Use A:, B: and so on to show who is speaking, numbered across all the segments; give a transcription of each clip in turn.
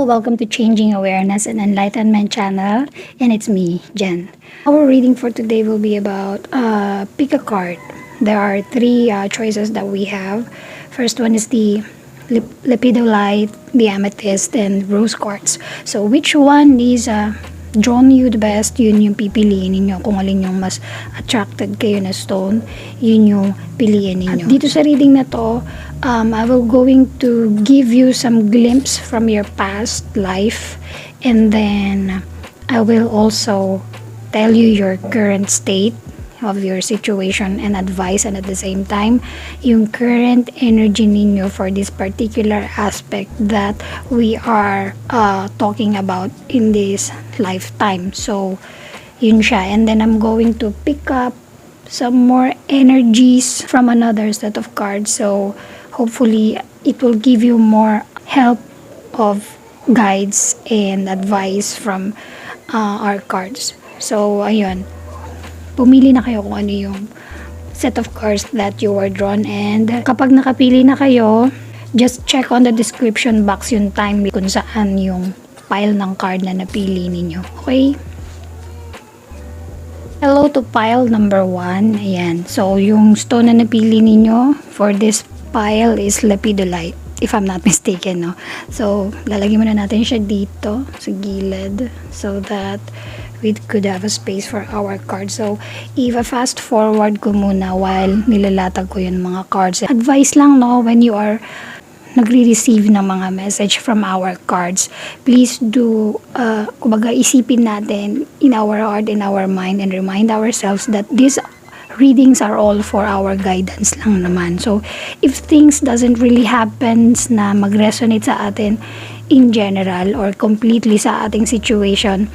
A: Welcome to Changing Awareness and Enlightenment channel, and it's me, Jen. Our reading for today will be about pick a card. There are three choices that we have. First one is the Lepidolite, the Amethyst, and Rose Quartz. So which one is drawn you the best, yun yung pipiliin ninyo. Kung alin yung mas attracted kayo na stone, yun yung piliin ninyo. At dito sa reading na to, I will going to give you some glimpse from your past life, and then I will also tell you your current state of your situation and advice, and at the same time yung current energy ninyo for this particular aspect that we are talking about in this lifetime. So yun siya, and then I'm going to pick up some more energies from another set of cards, so hopefully it will give you more help of guides and advice from our cards. So ayun, pumili na kayo kung ano yung set of cards that you were drawn, and kapag nakapili na kayo, just check on the description box yung time kung saan yung pile ng card na napili ninyo. Okay? Hello to pile number 1. Ayan. So, yung stone na napili ninyo for this pile is Lepidolite, if I'm not mistaken, no? So, lalagyan muna natin siya dito sa gilid so that we could have a space for our cards. So, fast forward ko muna while nilalatag ko yung mga cards. Advice lang, no, when you are nagre-receive ng mga message from our cards, please do, kumbaga isipin natin in our heart, in our mind, and remind ourselves that these readings are all for our guidance lang naman. So, if things doesn't really happens na mag-resonate sa atin in general or completely sa ating situation,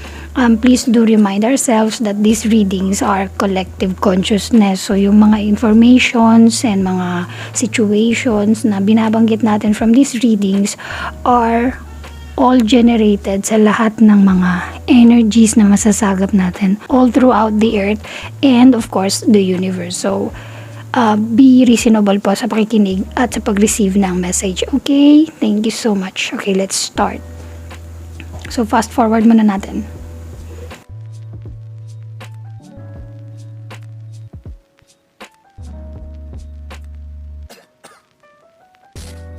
A: please do remind ourselves that these readings are collective consciousness. So, yung mga informations and mga situations na binabanggit natin from these readings are all generated sa lahat ng mga energies na masasagap natin all throughout the earth and of course the universe. So, be reasonable po sa pakikinig at sa pag-receive ng message. Okay? Thank you so much. Okay, let's start. So, fast forward muna natin.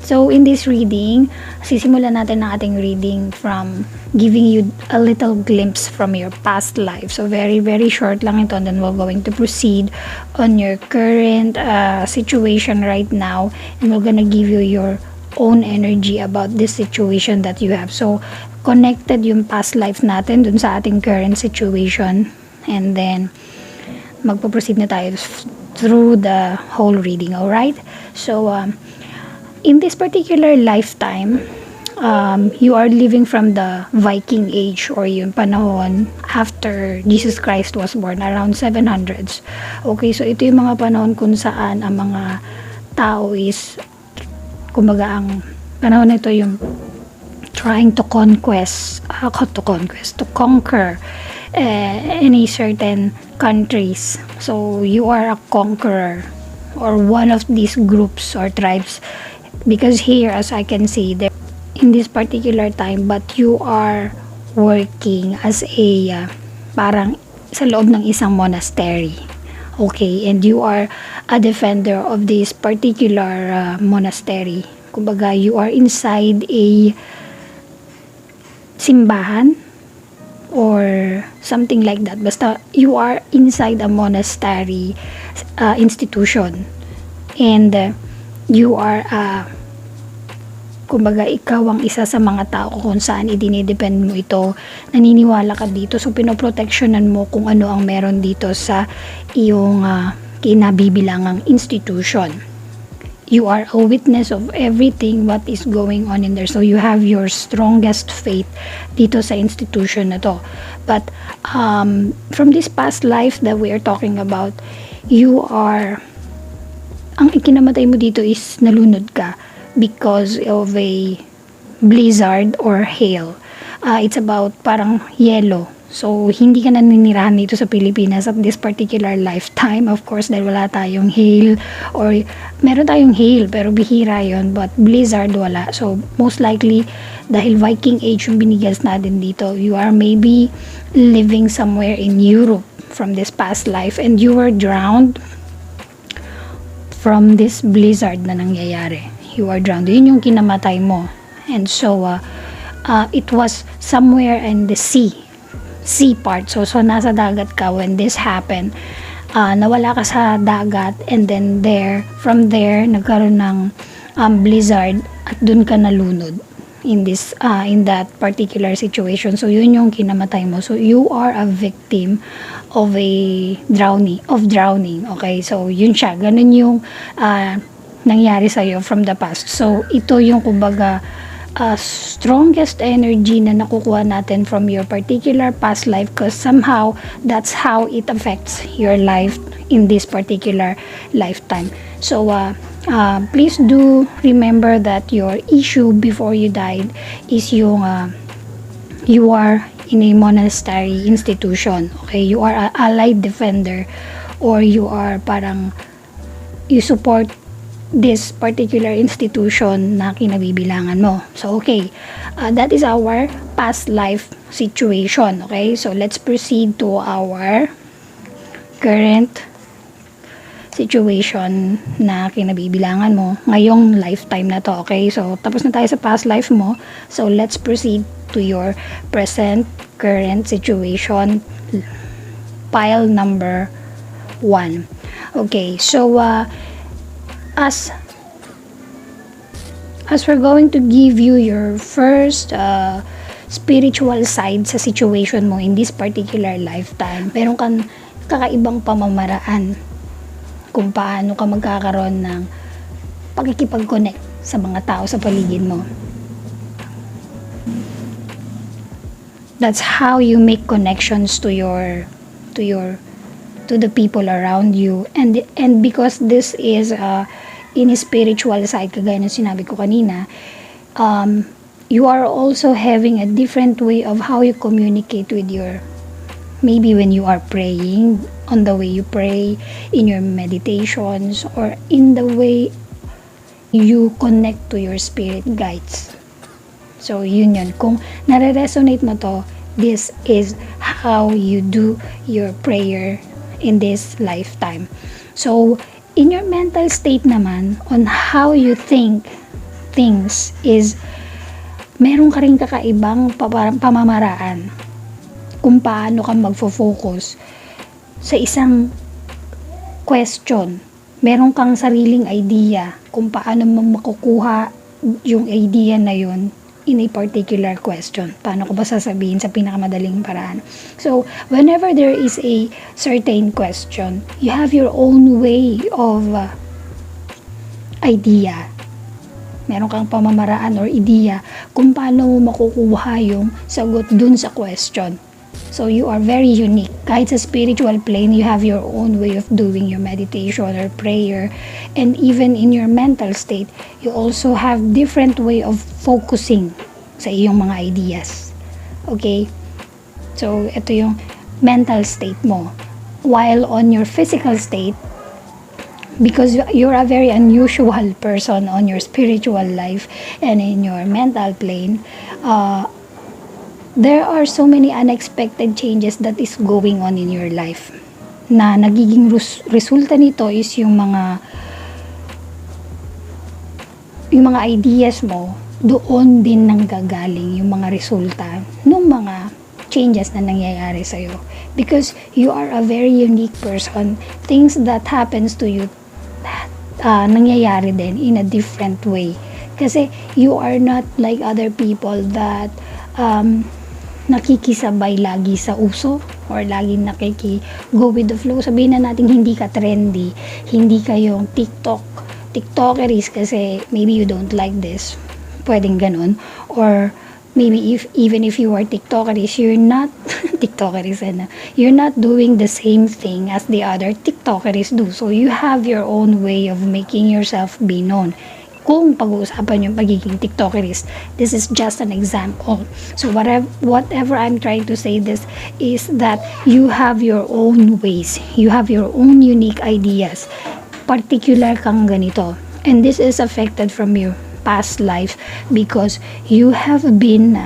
A: So, in this reading, sisimulan natin ang ating reading from giving you a little glimpse from your past life. So, very, very short lang ito, and then we're going to proceed on your current situation right now, and we're gonna give you your own energy about this situation that you have. So, connected yung past life natin dun sa ating current situation, and then magpo-proceed na tayo through the whole reading, alright? So, in this particular lifetime, you are living from the Viking age, or yung panahon after Jesus Christ was born, around 700s. Okay, so ito yung mga panahon kung saan ang mga tao is, kumbaga ang panahon na ito yung trying to conquer any certain countries. So you are a conqueror or one of these groups or tribes, because here, as I can see, there in this particular time, but you are working as a parang sa loob ng isang monastery. Okay, and you are a defender of this particular monastery. Kumbaga, you are inside a simbahan or something like that. Basta, you are inside a monastery institution, and you are kumbaga ikaw ang isa sa mga tao kung saan idinidepend mo ito, naniniwala ka dito, so pinoprotectionan mo kung ano ang meron dito sa iyong kinabibilangang institution. You are a witness of everything what is going on in there, so you have your strongest faith dito sa institution na to. But from this past life that we are talking about, you are, ang ikinamatay mo dito is nalunod ka because of a blizzard or hail. It's about parang yellow. So, hindi ka naninirahan dito sa Pilipinas at this particular lifetime. Of course, dahil wala tayong hail or meron tayong hail pero bihira yon, but blizzard wala. So, most likely, dahil Viking Age yung binigas natin dito, you are maybe living somewhere in Europe from this past life and you were drowned from this blizzard na nangyayari. You are drowned. Yun yung kinamatay mo. And so, it was somewhere in the sea part. So nasa dagat ka when this happened. Nawala ka sa dagat and then from there, nagkaroon ng blizzard at dun ka nalunod in that particular situation. So yun yung kinamatay mo. So you are a victim of drowning. Okay? So yun siya. Ganun yung nangyari sa'yo from the past. So ito yung kumbaga strongest energy na nakukuha natin from your particular past life because somehow that's how it affects your life in this particular lifetime. So please do remember that your issue before you died is yung you are in a monastery institution. Okay, you are an allied defender or you are parang you support this particular institution na kinabibilangan mo. So, okay. That is our past life situation. Okay? So, let's proceed to our current situation na kinabibilangan mo ngayong lifetime na to. Okay? So, tapos na tayo sa past life mo. So, let's proceed to your current situation. Pile number 1. Okay. So, as we're going to give you your first spiritual side sa situation mo in this particular lifetime, meron kang kakaibang pamamaraan kung paano ka magkakaroon ng pakikipag-connect sa mga tao sa paligid mo. That's how you make connections to the people around you, and because this is in a spiritual side, kagaya ng sinabi ko kanina, you are also having a different way of how you communicate with maybe when you are praying, on the way you pray, in your meditations, or in the way you connect to your spirit guides. So, yun. Kung nare-resonate mo to, this is how you do your prayer in this lifetime. So, in your mental state naman, on how you think things is, meron ka rin kakaibang pamamaraan kung paano ka magfo-focus sa isang question. Meron kang sariling idea kung paano mo makukuha yung idea na yun in a particular question. Paano ko ba sasabihin sa pinakamadaling paraan? So, whenever there is a certain question, you have your own way of idea. Meron kang pamamaraan or idea kung paano mo makukuha yung sagot dun sa question. So, you are very unique. Kahit sa spiritual plane, you have your own way of doing your meditation or prayer. And even in your mental state, you also have different way of focusing sa iyong mga ideas. Okay? So, ito yung mental state mo. While on your physical state, because you're a very unusual person on your spiritual life and in your mental plane, there are so many unexpected changes that is going on in your life na nagiging resulta nito is yung mga ideas mo doon din nanggagaling yung mga resulta ng mga changes na nangyayari sa'yo, because you are a very unique person. Things that happens to you nangyayari din in a different way kasi you are not like other people that nakikisabay lagi sa uso or lagi go with the flow. Sabihin na natin hindi ka trendy, hindi ka yung tiktokeries kasi maybe you don't like this, pwedeng ganun. Or maybe even if you are tiktokeries, you're not tiktokeries, you're not doing the same thing as the other tiktokeries do. So you have your own way of making yourself be known. kung pag-uusapan yung pagiging TikTokerist. This is just an example. So whatever I'm trying to say this is that you have your own ways. You have your own unique ideas. Particular kang ganito. And this is affected from your past life because you have been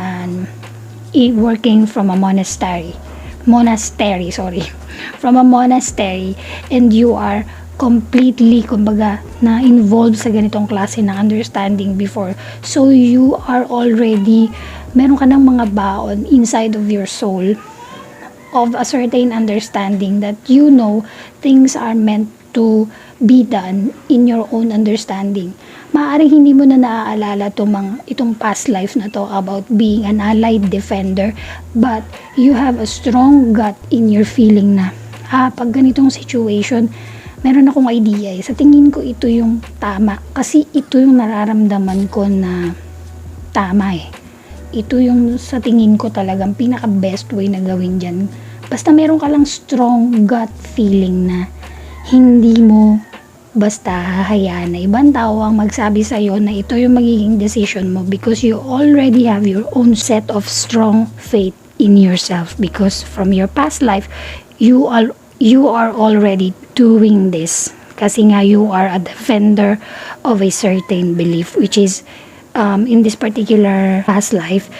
A: working from a monastery, from a monastery, and you are completely, kumbaga, na involved sa ganitong klase ng understanding before. So you are already, meron ka ng mga baon inside of your soul of a certain understanding that you know things are meant to be done in your own understanding. Maaaring hindi mo na naaalala itong past life na to about being an allied defender, but you have a strong gut in your feeling na, pag ganitong situation, meron akong idea Sa tingin ko ito yung tama. Kasi ito yung nararamdaman ko na tama Ito yung sa tingin ko talagang pinaka-best way na gawin dyan. Basta meron ka lang strong gut feeling na hindi mo basta hahayaan na ibang tao ang magsabi sa'yo na ito yung magiging decision mo because you already have your own set of strong faith in yourself because from your past life, you are already doing this kasi nga you are a defender of a certain belief, which is in this particular past life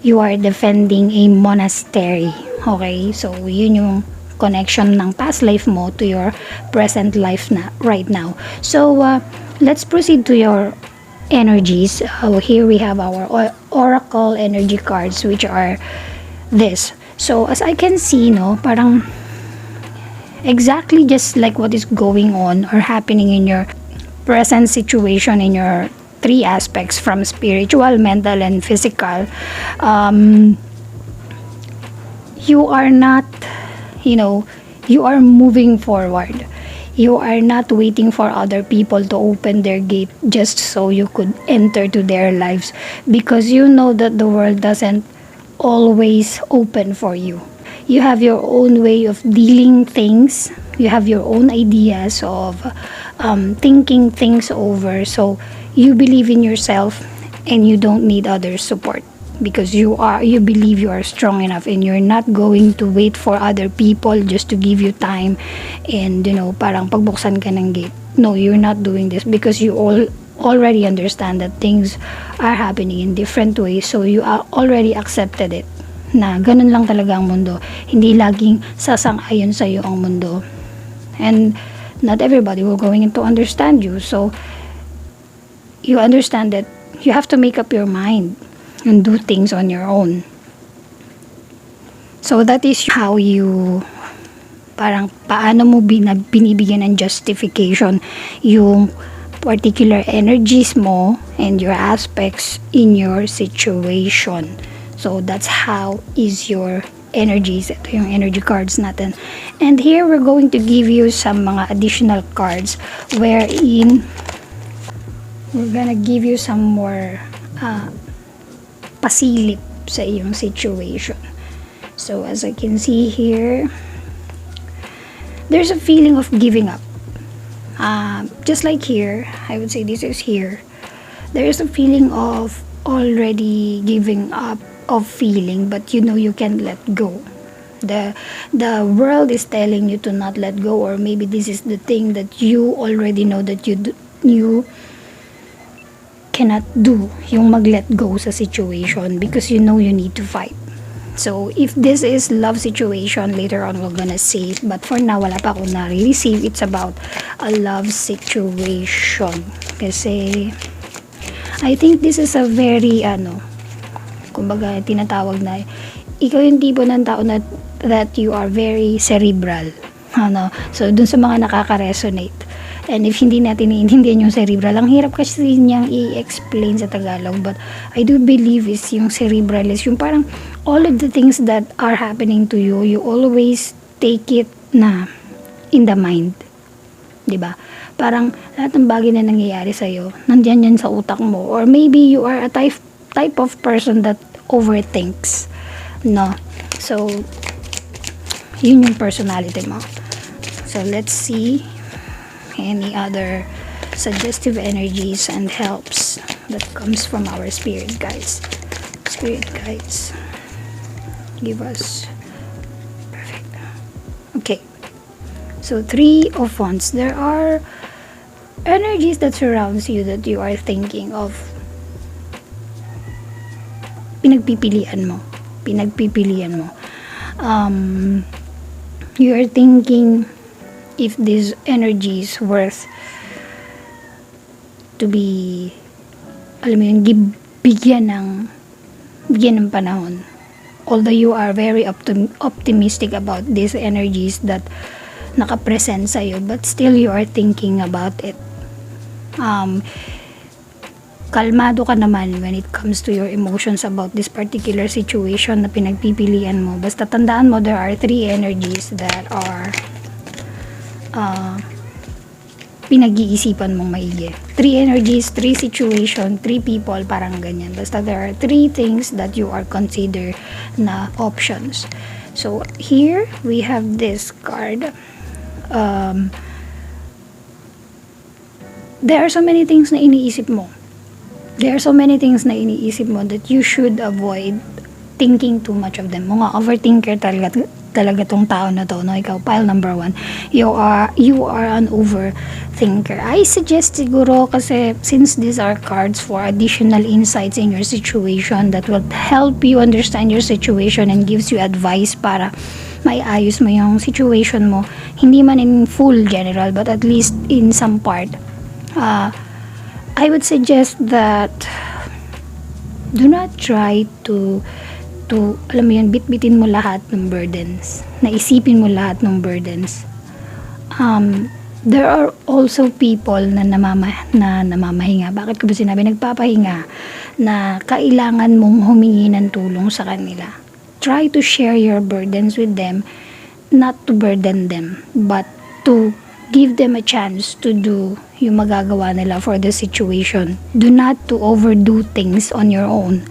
A: you are defending a monastery. Okay, so yun yung connection ng past life mo to your present life na right now. So let's proceed to your energies. Here we have our oracle energy cards, which are this. So as I can see, parang exactly just like what is going on or happening in your present situation in your three aspects from spiritual, mental, and physical. You are not, you are moving forward. You are not waiting for other people to open their gate just so you could enter to their lives because you know that the world doesn't always open for you. You have your own way of dealing things. You have your own ideas of thinking things over. So you believe in yourself and you don't need others' support because you believe you are strong enough and you're not going to wait for other people just to give you time and parang pagbuksan ka ng gate. No, you're not doing this because you already understand that things are happening in different ways, so you are already accepted it na ganun lang talaga ang mundo, hindi laging sasang-ayon sa iyo ang mundo, and not everybody will going to understand you. So you understand that you have to make up your mind and do things on your own. So that is how you parang paano mo binibigyan ng justification yung particular energies mo and your aspects in your situation. So that's how is your energies. Ito yung energy cards natin. And here we're going to give you some mga additional cards wherein we're gonna give you some more pasilip sa iyong situation. So as I can see here, there's a feeling of giving up. Just like here, I would say this is here. There is a feeling of already giving up of feeling, but you can't let go. The world is telling you to not let go, or maybe this is the thing that you already know that you cannot do, yung mag-let go sa situation because you need to fight. So if this is love situation, later on we're gonna see it, but for now wala pa akong nare-receive. It's about a love situation kasi I think this is a very kumbaga tinatawag na ikaw yung tipo ng tao na that you are very cerebral, so dun sa mga nakaka-resonate. And if hindi natin iintindihan yung cerebral, ang hirap kasi niyang i-explain sa Tagalog, but I do believe is yung cerebral is yung parang all of the things that are happening to you, you always take it na in the mind, diba? Parang lahat ng bagay na nangyayari sa'yo, nandiyan yan sa utak mo, or maybe you are a type of person that overthinks, no? So yun yung personality mo. So let's see any other suggestive energies and helps that comes from our spirit guides. Spirit guides, give us perfect. Okay, so 3 of Wands. There are energies that surrounds you that you are thinking of. Pinagpipilian mo. You are thinking if this energy is worth to be, alam mo yun, bigyan ng panahon. Although you are very optimistic about these energies that nakapresent sa'yo, but still you are thinking about it. Kalmado ka naman when it comes to your emotions about this particular situation na pinagpipilian mo. Basta tandaan mo, there are 3 energies that are pinag-iisipan mong maigi. 3 energies, 3 situation, 3 people, parang ganyan. Basta there are 3 things that you are consider na options. So, here, we have this card. There are so many things na iniisip mo. There are so many things na iniisip mo that you should avoid thinking too much of them. Mga overthinker talaga tong tao na to, no? Ikaw, pile number 1. You are an overthinker. I suggest siguro kasi since these are cards for additional insights in your situation that will help you understand your situation and gives you advice para maiayos mo yung situation mo. Hindi man in full general, but at least in some part. I would suggest that do not try to alam mo yun, bitbitin mo lahat ng burdens. Naisipin mo lahat ng burdens. There are also people na namamahinga. Bakit ko ba sinabi nagpapahinga? Na kailangan mong humingi ng tulong sa kanila. Try to share your burdens with them, not to burden them, but to give them a chance to do yung magagawa nila for the situation. Do not to overdo things on your own.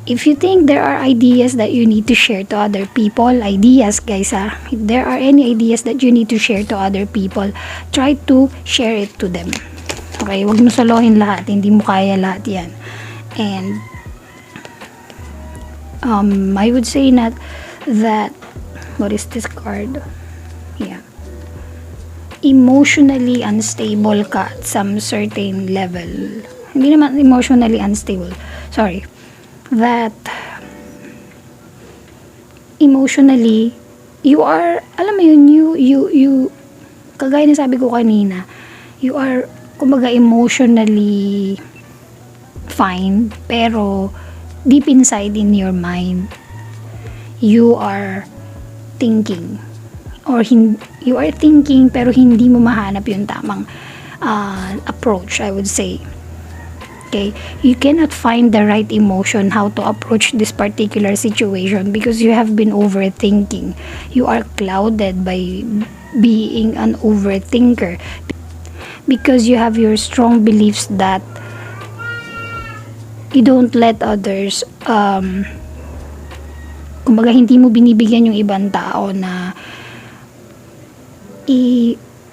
A: If you think there are ideas that you need to share to other people, ideas guys if there are any ideas that you need to share to other people, try to share it to them. Okay, wag mo solohin lahat, hindi mo kaya lahat yan. And I would say not that, what is this card? Yeah. Emotionally unstable ka at some certain level. Hindi naman emotionally unstable. Sorry. That emotionally you are, alam mo yun, you kagaya na sabi ko kanina, you are kumbaga emotionally fine, pero deep inside in your mind you are thinking, or you are thinking pero hindi mo mahanap yung tamang approach, I would say. Okay, you cannot find the right emotion how to approach this particular situation because you have been overthinking. You are clouded by being an overthinker because you have your strong beliefs that you don't let others kumbaga hindi mo binibigyan yung ibang tao na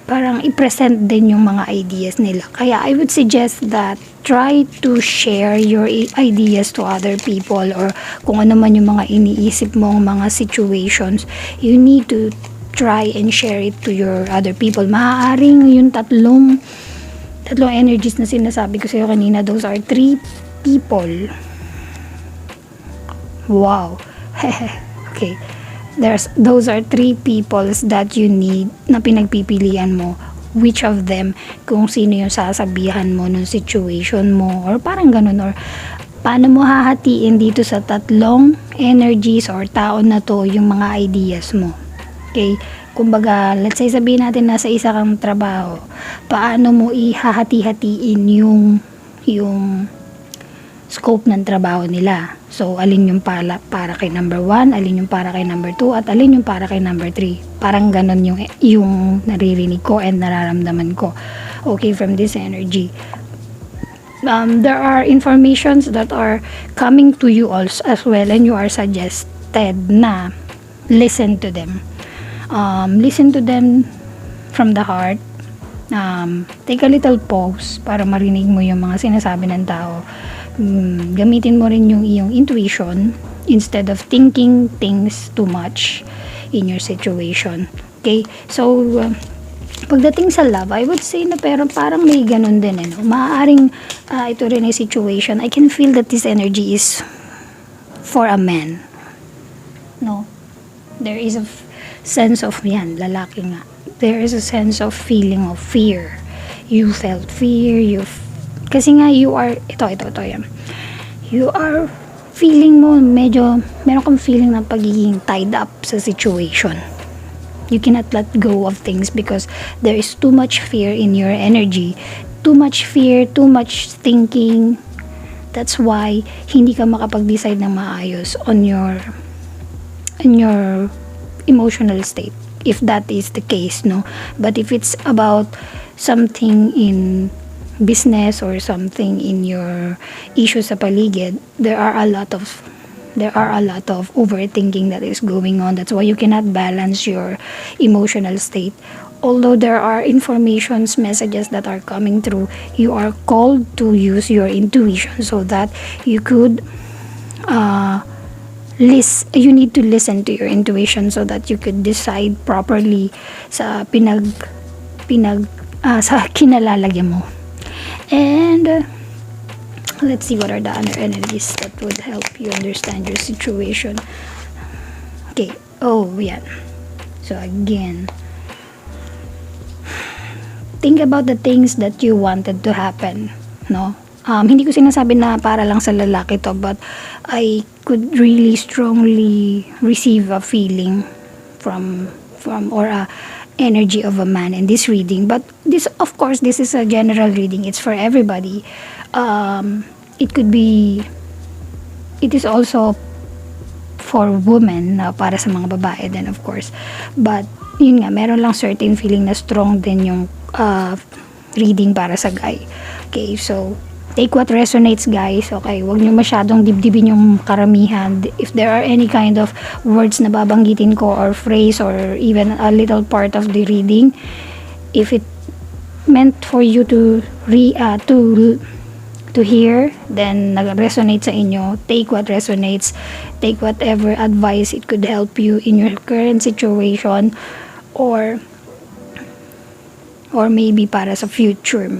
A: parang i-present din yung mga ideas nila. Kaya I would suggest that try to share your ideas to other people, or kung ano man yung mga iniisip mong mga situations, you need to try and share it to your other people. Maaaring yung tatlong energies na sinasabi ko sa'yo kanina, those are 3 people. Wow. Okay. Those are 3 peoples that you need na pinagpipilian mo. Which of them, kung sino yung sasabihan mo nung situation mo, or parang ganun, or paano mo hahatiin dito sa 3 energies or tao na to yung mga ideas mo. Okay? Kumbaga, let's say sabihin natin nasa isa kang trabaho, paano mo ihahati-hatiin yung scope ng trabaho nila. So, alin yung para kay number 1, alin yung para kay number 2, at alin yung para kay number 3. Parang ganun yung naririnig ko and nararamdaman ko. Okay, from this energy. There are informations that are coming to you also as well, and you are suggested na listen to them. Listen to them from the heart. take a little pause para marinig mo yung mga sinasabi ng tao. Gamitin mo rin yung iyong intuition instead of thinking things too much in your situation. Okay? So, pagdating sa love, I would say na pero parang may ganun din, no? Maaaring ito rin ay situation. I can feel that this energy is for a man. No? There is a sense of, yan, lalaki nga. There is a sense of feeling of fear. You felt fear, kasi nga you are, ito yan. You are feeling mo, medyo, meron kang feeling ng pagiging tied up sa situation. You cannot let go of things because there is too much fear in your energy. Too much fear, too much thinking. That's why hindi ka makapag-decide ng maayos on your emotional state. If that is the case, no? But if it's about something in business or something in your issues sa paligid, there are a lot of overthinking that is going on. That's why you cannot balance your emotional state. Although there are informations, messages that are coming through, you are called to use your intuition so that you could you need to listen to your intuition so that you could decide properly sa sa kinalalagyan mo. And let's see what are the other energies that would help you understand your situation. Okay. Oh, yeah. So again, think about the things that you wanted to happen, no? Hindi ko sinasabi na para lang sa lalaki to, but I could really strongly receive a feeling from or a energy of a man in this reading. But this, of course, this is a general reading. It's for everybody. It is also for women, para sa mga babae din, of course. But yun nga, meron lang certain feeling na strong din yung reading para sa guy. Okay, so take what resonates, guys. Okay, huwag nyo masyadong dibdibin yung karamihan. If there are any kind of words na babanggitin ko or phrase or even a little part of the reading, if it meant for you to hear, then nag-resonate sa inyo, take what resonates, take whatever advice it could help you in your current situation or maybe para sa future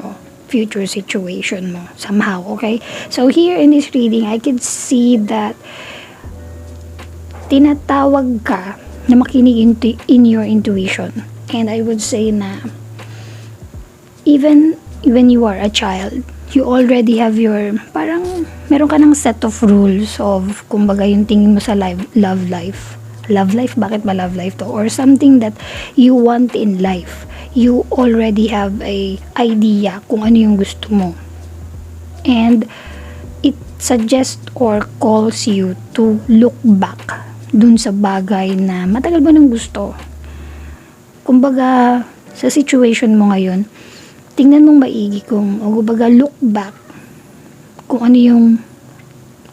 A: situation mo somehow. Okay, so here in this reading, I can see that tinatawag ka na makinig in your intuition. And I would say na even when you are a child, you already have your, parang meron ka ng set of rules of, kumbaga, yung tingin mo sa love life. Bakit ba love life to? Or something that you want in life. You already have a idea kung ano yung gusto mo. And it suggests or calls you to look back dun sa bagay na matagal mo nang gusto. Kumbaga, sa situation mo ngayon, tingnan mong maigi kung, kumbaga, look back kung ano yung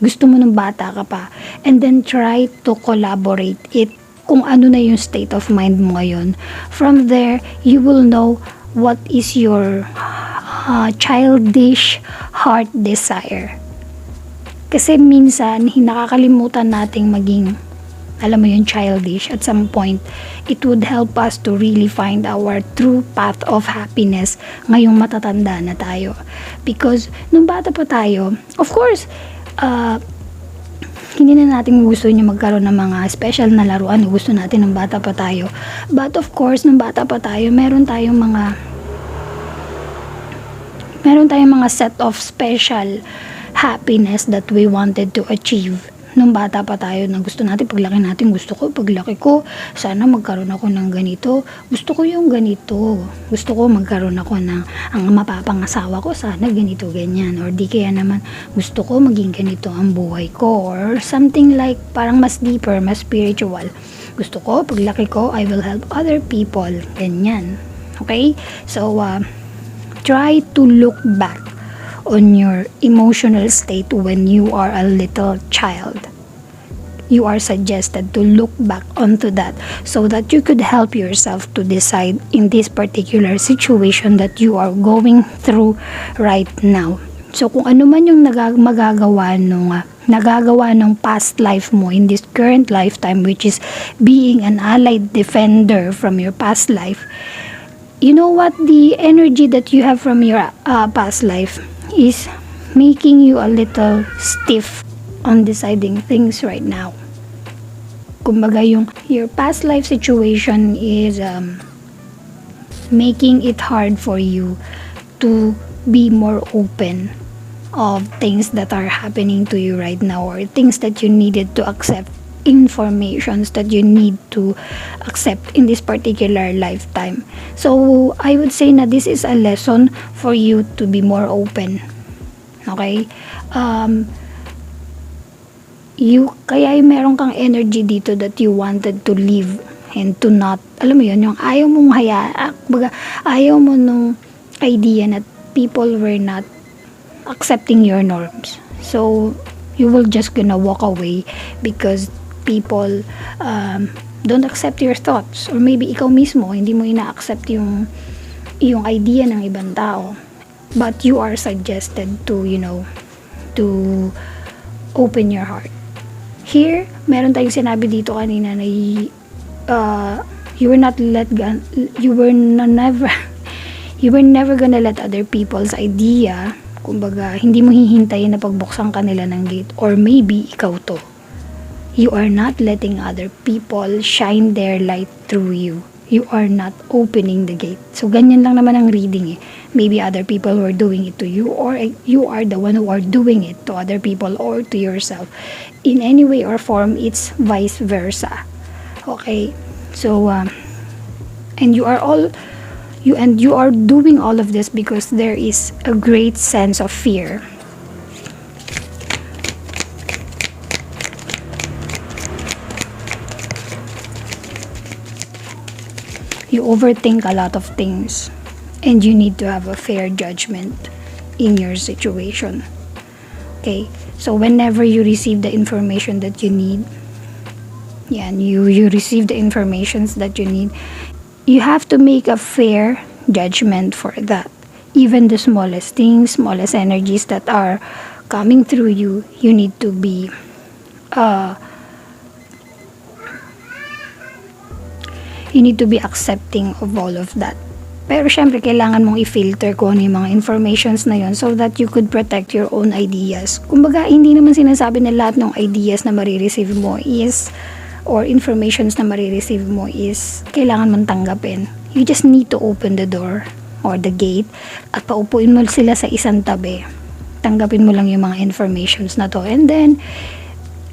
A: gusto mo nung bata ka pa. And then try to collaborate it kung ano na yung state of mind mo ngayon. From there, you will know what is your childish heart desire. Kasi minsan, nakakalimutan nating maging, alam mo yung childish. At some point, it would help us to really find our true path of happiness ngayong matatanda na tayo. Because, nung bata pa tayo, of course, hindi na natin gusto nyo magkaroon ng mga special na laruan na gusto natin ng bata pa tayo. But of course, nung bata pa tayo, meron tayong mga set of special happiness that we wanted to achieve nung bata pa tayo, na gusto natin paglaki ko sana magkaroon ako ng ganito, gusto ko yung ganito, gusto ko magkaroon ako ng, ang mapapangasawa ko sana ganito, ganyan, or di kaya naman gusto ko maging ganito ang buhay ko, or something like parang mas deeper, mas spiritual. Gusto ko paglaki ko I will help other people, ganyan. Okay, so try to look back on your emotional state when you are a little child. you are suggested to look back onto that so that you could help yourself to decide in this particular situation that you are going through right now. So kung ano man yung nagagawa ng past life mo in this current lifetime, which is being an allied defender from your past life, you know what, the energy that you have from your past life is making you a little stiff on deciding things right now. Kumbaga your past life situation is making it hard for you to be more open of things that are happening to you right now, or things that you needed to accept, informations that you need to accept in this particular lifetime. So I would say na this is a lesson for you to be more open. Okay? Kaya meron kang energy dito that you wanted to leave and to not, alam mo yun, yung ayaw mong ayaw mo nung idea na people were not accepting your norms. So you will just gonna walk away because people don't accept your thoughts, or maybe ikaw mismo hindi mo ina-accept yung idea ng ibang tao, but you are suggested to to open your heart. Here meron tayong sinabi dito kanina na you were never gonna let other people's idea, kumbaga hindi mo hihintayin na pagbuksan kanila ng gate, or maybe ikaw to. You are not letting other people shine their light through you. You are not opening the gate. So ganyan lang naman ang reading eh. Maybe other people were doing it to you, or you are the one who are doing it to other people or to yourself. In any way or form, it's vice versa. Okay? So and you are doing all of this because there is a great sense of fear. You overthink a lot of things, and you need to have a fair judgment in your situation. Okay? So whenever you receive the information that you need, you receive the informations that you need, you have to make a fair judgment for that. Even the smallest things, smallest energies that are coming through you, you need to be accepting of all of that. Pero syempre, kailangan mong i-filter kung ano yung mga informations na yun so that you could protect your own ideas. Kumbaga, hindi naman sinasabi na lahat ng ideas na marireceive mo is, or informations na marireceive mo is, kailangan mong tanggapin. You just need to open the door or the gate at paupuin mo sila sa isang tabi. Tanggapin mo lang yung mga informations na to. And then,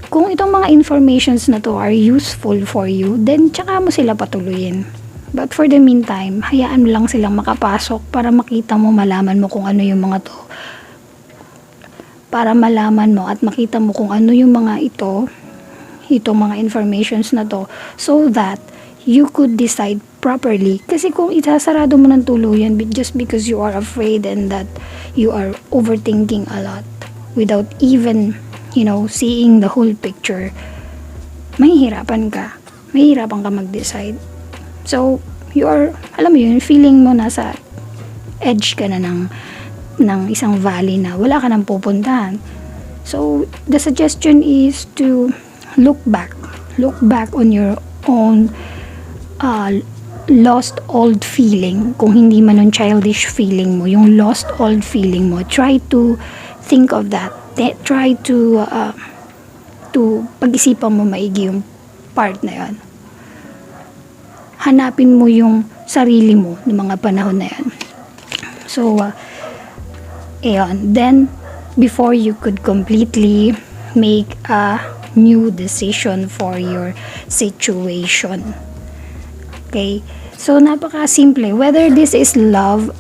A: kung itong mga informations na to are useful for you, then tsaka mo sila patuluyin. But for the meantime, hayaan mo lang silang makapasok para makita mo, malaman mo kung ano yung mga to. Para malaman mo at makita mo kung ano yung mga itong mga informations na to, so that you could decide properly. Kasi kung itasarado mo ng tuluyan just because you are afraid and that you are overthinking a lot without even seeing the whole picture, mahihirapan ka mag-decide. So you are, alam mo yun, feeling mo nasa edge ka na ng isang valley na wala ka nang pupuntahan. So the suggestion is to look back on your own lost old feeling. Kung hindi man yung childish feeling mo, yung lost old feeling mo, try to think of that. Try to pag-isipan mo maigi yung part na yun. Hanapin mo yung sarili mo ng mga panahon na yan. So then before you could completely make a new decision for your situation. Okay? So napaka-simple. Whether this is love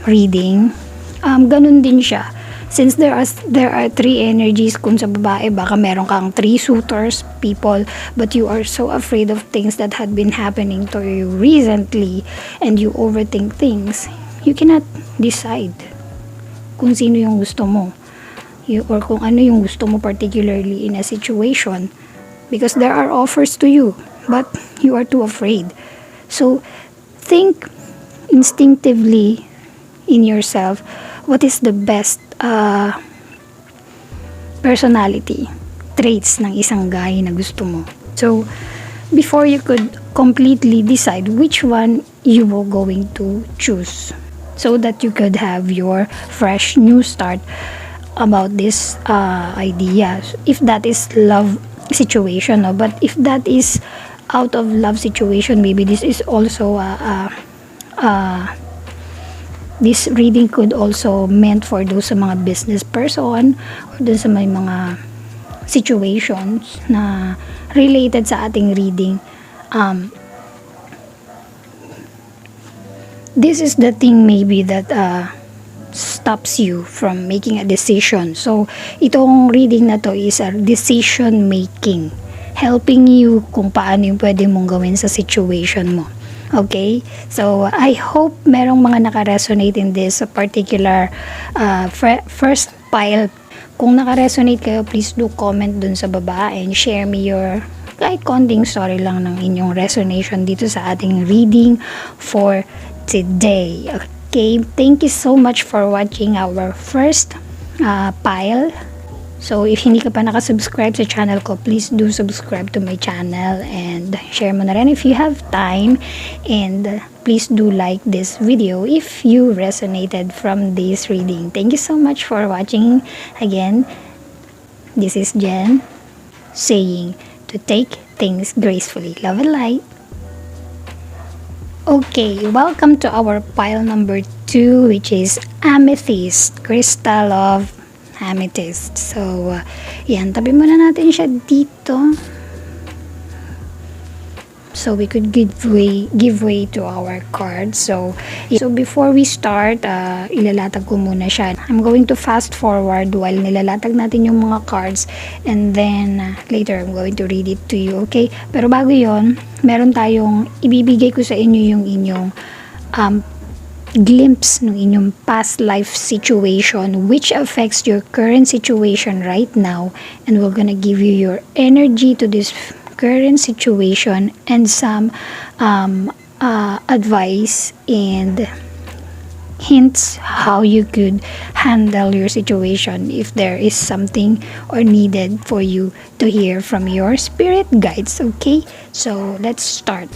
A: reading, ganun din siya. Since there are three energies, kung sa babae, baka meron kang 3 suitors, people, but you are so afraid of things that had been happening to you recently, and you overthink things, you cannot decide kung sino yung gusto mo. Or kung ano yung gusto mo particularly in a situation. because there are offers to you, but you are too afraid. So think instinctively in yourself, what is the best personality traits ng isang guy na gusto mo. So before you could completely decide which one you were going to choose, so that you could have your fresh new start about this idea, if that is love situation, no? But if that is out of love situation, maybe this is also this reading could also meant for those sa mga business person, or dun sa may mga situations na related sa ating reading. This is the thing maybe that stops you from making a decision. So itong reading na to is a decision making, helping you kung paano yung pwede mong gawin sa situation mo. Okay? So I hope merong mga naka-resonate in this particular first pile. Kung naka-resonate kayo, please do comment dun sa baba and share me your kahit konting story lang ng inyong resonation dito sa ating reading for today. Okay, thank you so much for watching our first pile. So if hindi ka pa nakasubscribe sa channel ko, please do subscribe to my channel and share mo na rin if you have time, and please do like this video if you resonated from this reading. Thank you so much for watching. Again, this is Jen saying to take things gracefully. Love and light. Okay, welcome to our pile number 2, which is Amethyst, crystal of Amethyst. So, yan, tabi muna natin siya dito. So we could give way to our cards. So before we start, ilalatag ko muna siya. I'm going to fast forward while nilalatag natin yung mga cards, and then later I'm going to read it to you, okay? Pero bago yon, meron tayong ibibigay ko sa inyo yung inyong glimpse ng inyong past life situation which affects your current situation right now, and we're gonna give you your energy to this current situation and some advice and hints how you could handle your situation if there is something or needed for you to hear from your spirit guides. Okay, so let's start.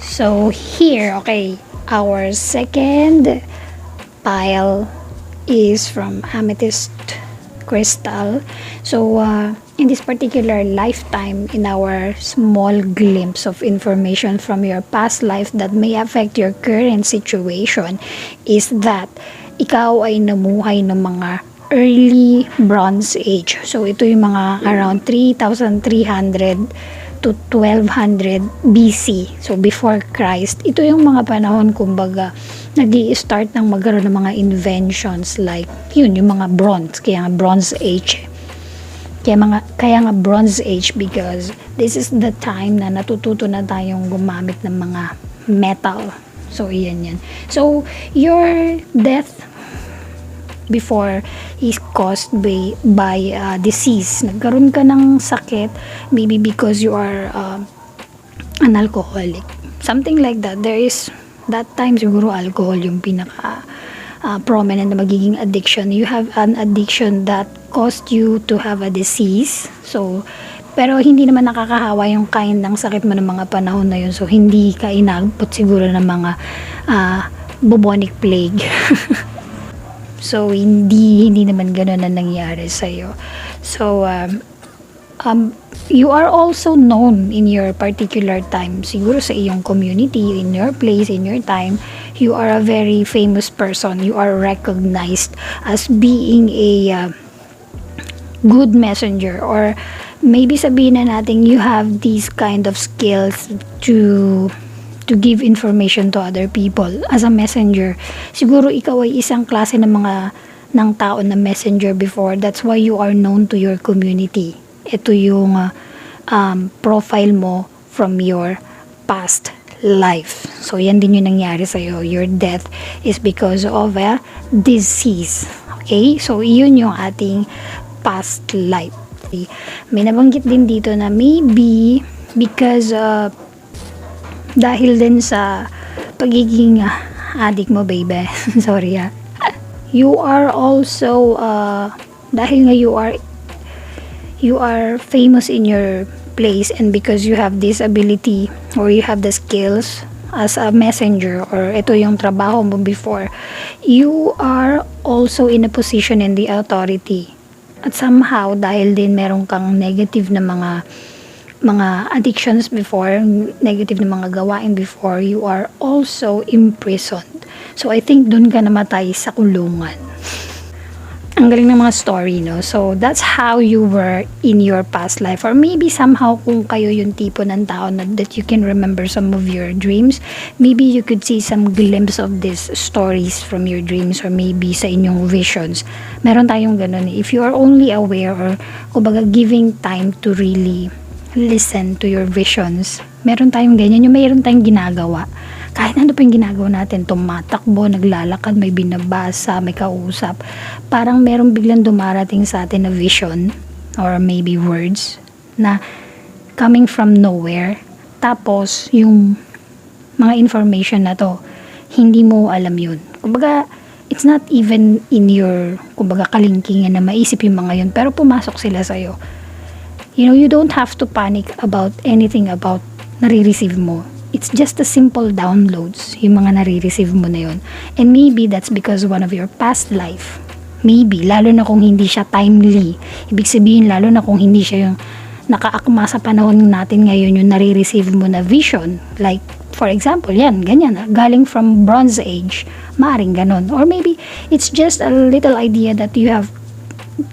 A: So here, okay, our second pile is from Amethyst crystal. So in this particular lifetime, in our small glimpse of information from your past life that may affect your current situation, is that ikaw ay namuhay ng mga early Bronze Age. So ito yung mga around 3,300 to 1200 BC. So before Christ. Ito yung mga panahon, kumbaga, nag-i-start ng magkaroon ng mga inventions like yun, yung mga bronze. Kaya nga Bronze Age. Kaya nga Bronze Age because this is the time na natututo na tayong gumamit ng mga metal. So yan. So your death before is caused by disease. Nagkaroon ka ng sakit, maybe because you are an alcoholic. Something like that. There is, that time siguro alcohol yung pinaka prominent na magiging addiction. You have an addiction that caused you to have a disease. So, pero hindi naman nakakahawa yung kind ng sakit mo ng mga panahon na yun. So, hindi ka inabot siguro ng mga bubonic plague. So, hindi naman gano'n na nangyari sa'yo. So, you are also known in your particular time. Siguro sa iyong community, in your place, in your time, you are a very famous person. You are recognized as being a good messenger, or maybe sabihin na natin you have these kind of skills to give information to other people as a messenger. Siguro ikaw ay isang klase ng tao na messenger before. That's why you are known to your community. Ito yung profile mo from your past life. So, yan din yung nangyari sa'yo. Your death is because of a disease. Okay? So, yun yung ating past life. May nabanggit din dito na maybe because dahil din sa pagiging addict mo, baby. Sorry you are also dahil nga you are famous in your place, and because you have this ability or you have the skills as a messenger, or ito yung trabaho mo before, you are also in a position in the authority. At somehow, dahil din meron kang negative na mga addictions before, negative na mga gawain before, you are also imprisoned. So, I think dun ka namatay sa kulungan. Ang galing ng mga story, no? So, that's how you were in your past life. Or maybe somehow, kung kayo yung tipo ng tao na that you can remember some of your dreams, maybe you could see some glimpse of these stories from your dreams, or maybe sa inyong visions. Meron tayong ganun. If you are only aware, or kumbaga giving time to really listen to your visions, meron tayong ganyan. Yung meron tayong ginagawa. Kahit ano pa yung ginagawa natin, tumatakbo, naglalakad, may binabasa, may kausap, parang merong biglang dumarating sa atin na vision or maybe words na coming from nowhere. Tapos, yung mga information na to, hindi mo alam yun. Kumbaga, it's not even in your, kumbaga, kalingkingan na maisip yung mga yun, pero pumasok sila sa'yo. You know, you don't have to panic about anything about nare-receive mo. It's just a simple downloads, yung mga nare-receive mo na yun. And maybe that's because one of your past life. Maybe, lalo na kung hindi siya timely. Ibig sabihin, lalo na kung hindi siya yung nakaakma sa panahon natin ngayon, yung nare-receive mo na vision. Like, for example, yan, ganyan, galing from Bronze Age, maaring ganon. Or maybe, it's just a little idea that you have,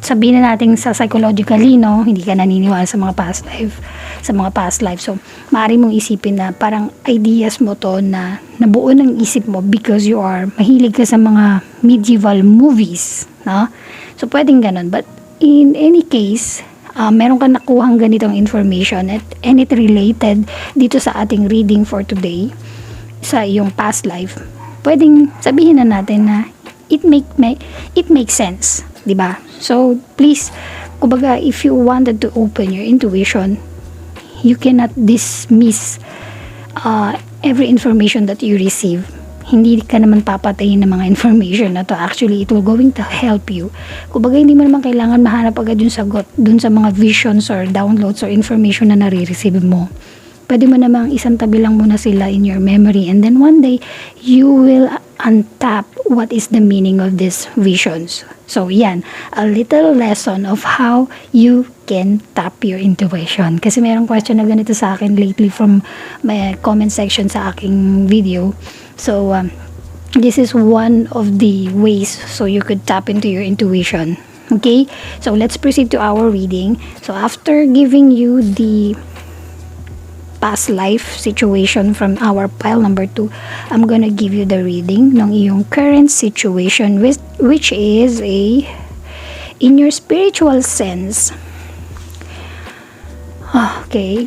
A: sabihin na natin sa psychologically, no, hindi ka naniniwala sa mga past life. So, maaari mong isipin na parang ideas mo to na nabuo ng isip mo because you are mahilig ka sa mga medieval movies, no? So, pwedeng ganun. But, in any case, meron ka nakuhang ganitong information and it related dito sa ating reading for today sa iyong past life. Pwedeng sabihin na natin na it makes sense, di ba? So, please, kumbaga, if you wanted to open your intuition, you cannot dismiss every information that you receive. Hindi ka naman papatayin ng mga information na to. Actually, it will going to help you. Kumbaga, hindi mo naman kailangan mahanap agad yung sagot dun sa mga visions or downloads or information na nare-receive mo. Pwede mo namang isang tabi lang muna sila in your memory, and then one day, you will untap what is the meaning of these visions. So, yan, a little lesson of how you can tap your intuition. Kasi mayroong question na ganito sa akin lately from my comment section sa aking video. So, this is one of the ways so you could tap into your intuition. Okay? So, let's proceed to our reading. So, after giving you the past life situation from our pile number 2, I'm gonna give you the reading ng iyong current situation, which is in your spiritual sense. Okay.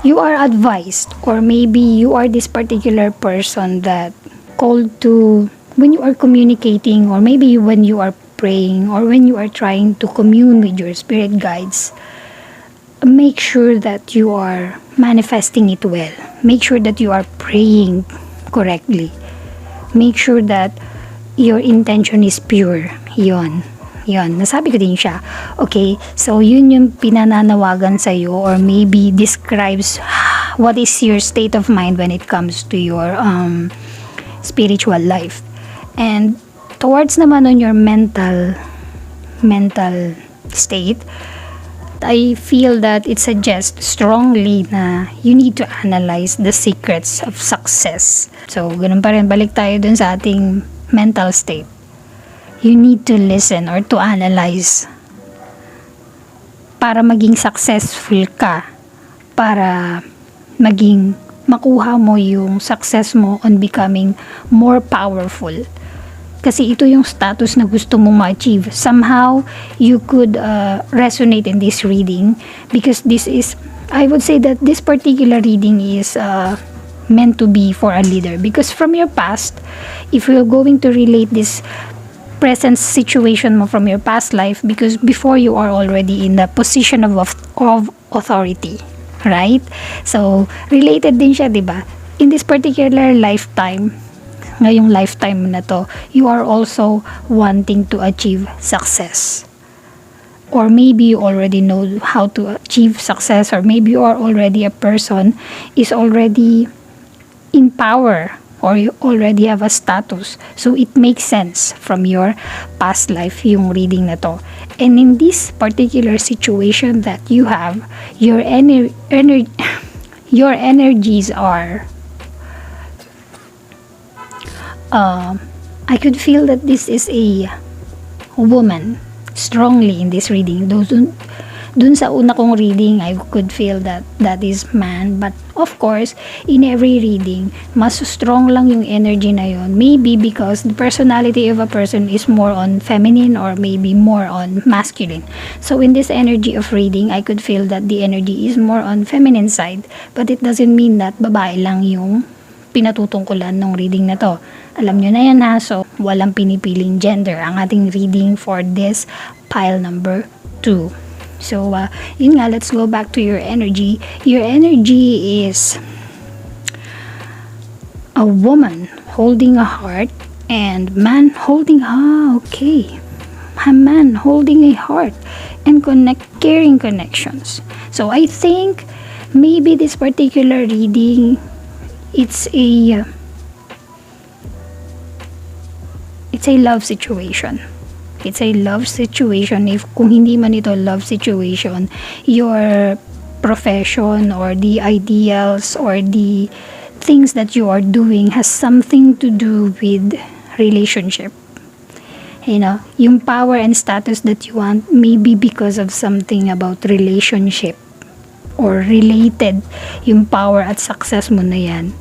A: You are advised, or maybe you are this particular person that called to, when you are communicating, or maybe when you are praying, or when you are trying to commune with your spirit guides, make sure that you are manifesting it well. Make sure that you are praying correctly. Make sure that your intention is pure. Yon. Nasabi ko din siya. Okay, so yun yung pinananawagan sa'yo, or maybe describes what is your state of mind when it comes to your spiritual life. And towards naman on your mental state, I feel that it suggests strongly na you need to analyze the secrets of success. So, ganun pa rin. Balik tayo dun sa ating mental state. You need to listen or to analyze para maging successful ka. Para makuha mo yung success mo on becoming more powerful. Kasi ito yung status na gusto mong ma-achieve. Somehow, you could resonate in this reading because this is, I would say that this particular reading is meant to be for a leader. Because from your past, if you're going to relate this present situation mo from your past life, because before you are already in the position of authority, right? So, related din siya, di ba? In this particular lifetime, ngayong lifetime na to, you are also wanting to achieve success. Or maybe you already know how to achieve success, or maybe you are already a person is already in power, or you already have a status. So it makes sense from your past life yung reading na to. And in this particular situation that you have, your your energies are I could feel that this is a woman strongly in this reading. Dun sa una kong reading, I could feel that that is man. But of course, in every reading, mas strong lang yung energy na yun. Maybe because the personality of a person is more on feminine or maybe more on masculine. So in this energy of reading, I could feel that the energy is more on feminine side. But it doesn't mean that babae lang yung pinatutungkulan ng reading na to. Alam nyo na yan ha, so walang pinipiling gender ang ating reading for this pile number 2. So, yun nga, let's go back to your energy. Your energy is a woman holding a heart and man holding, okay. A man holding a heart and caring connections. So, I think maybe this particular reading, it's a love situation. It's a love situation. If kung hindi man ito love situation, your profession or the ideals or the things that you are doing has something to do with relationship. You know, yung power and status that you want, maybe because of something about relationship or related yung power at success mo na yan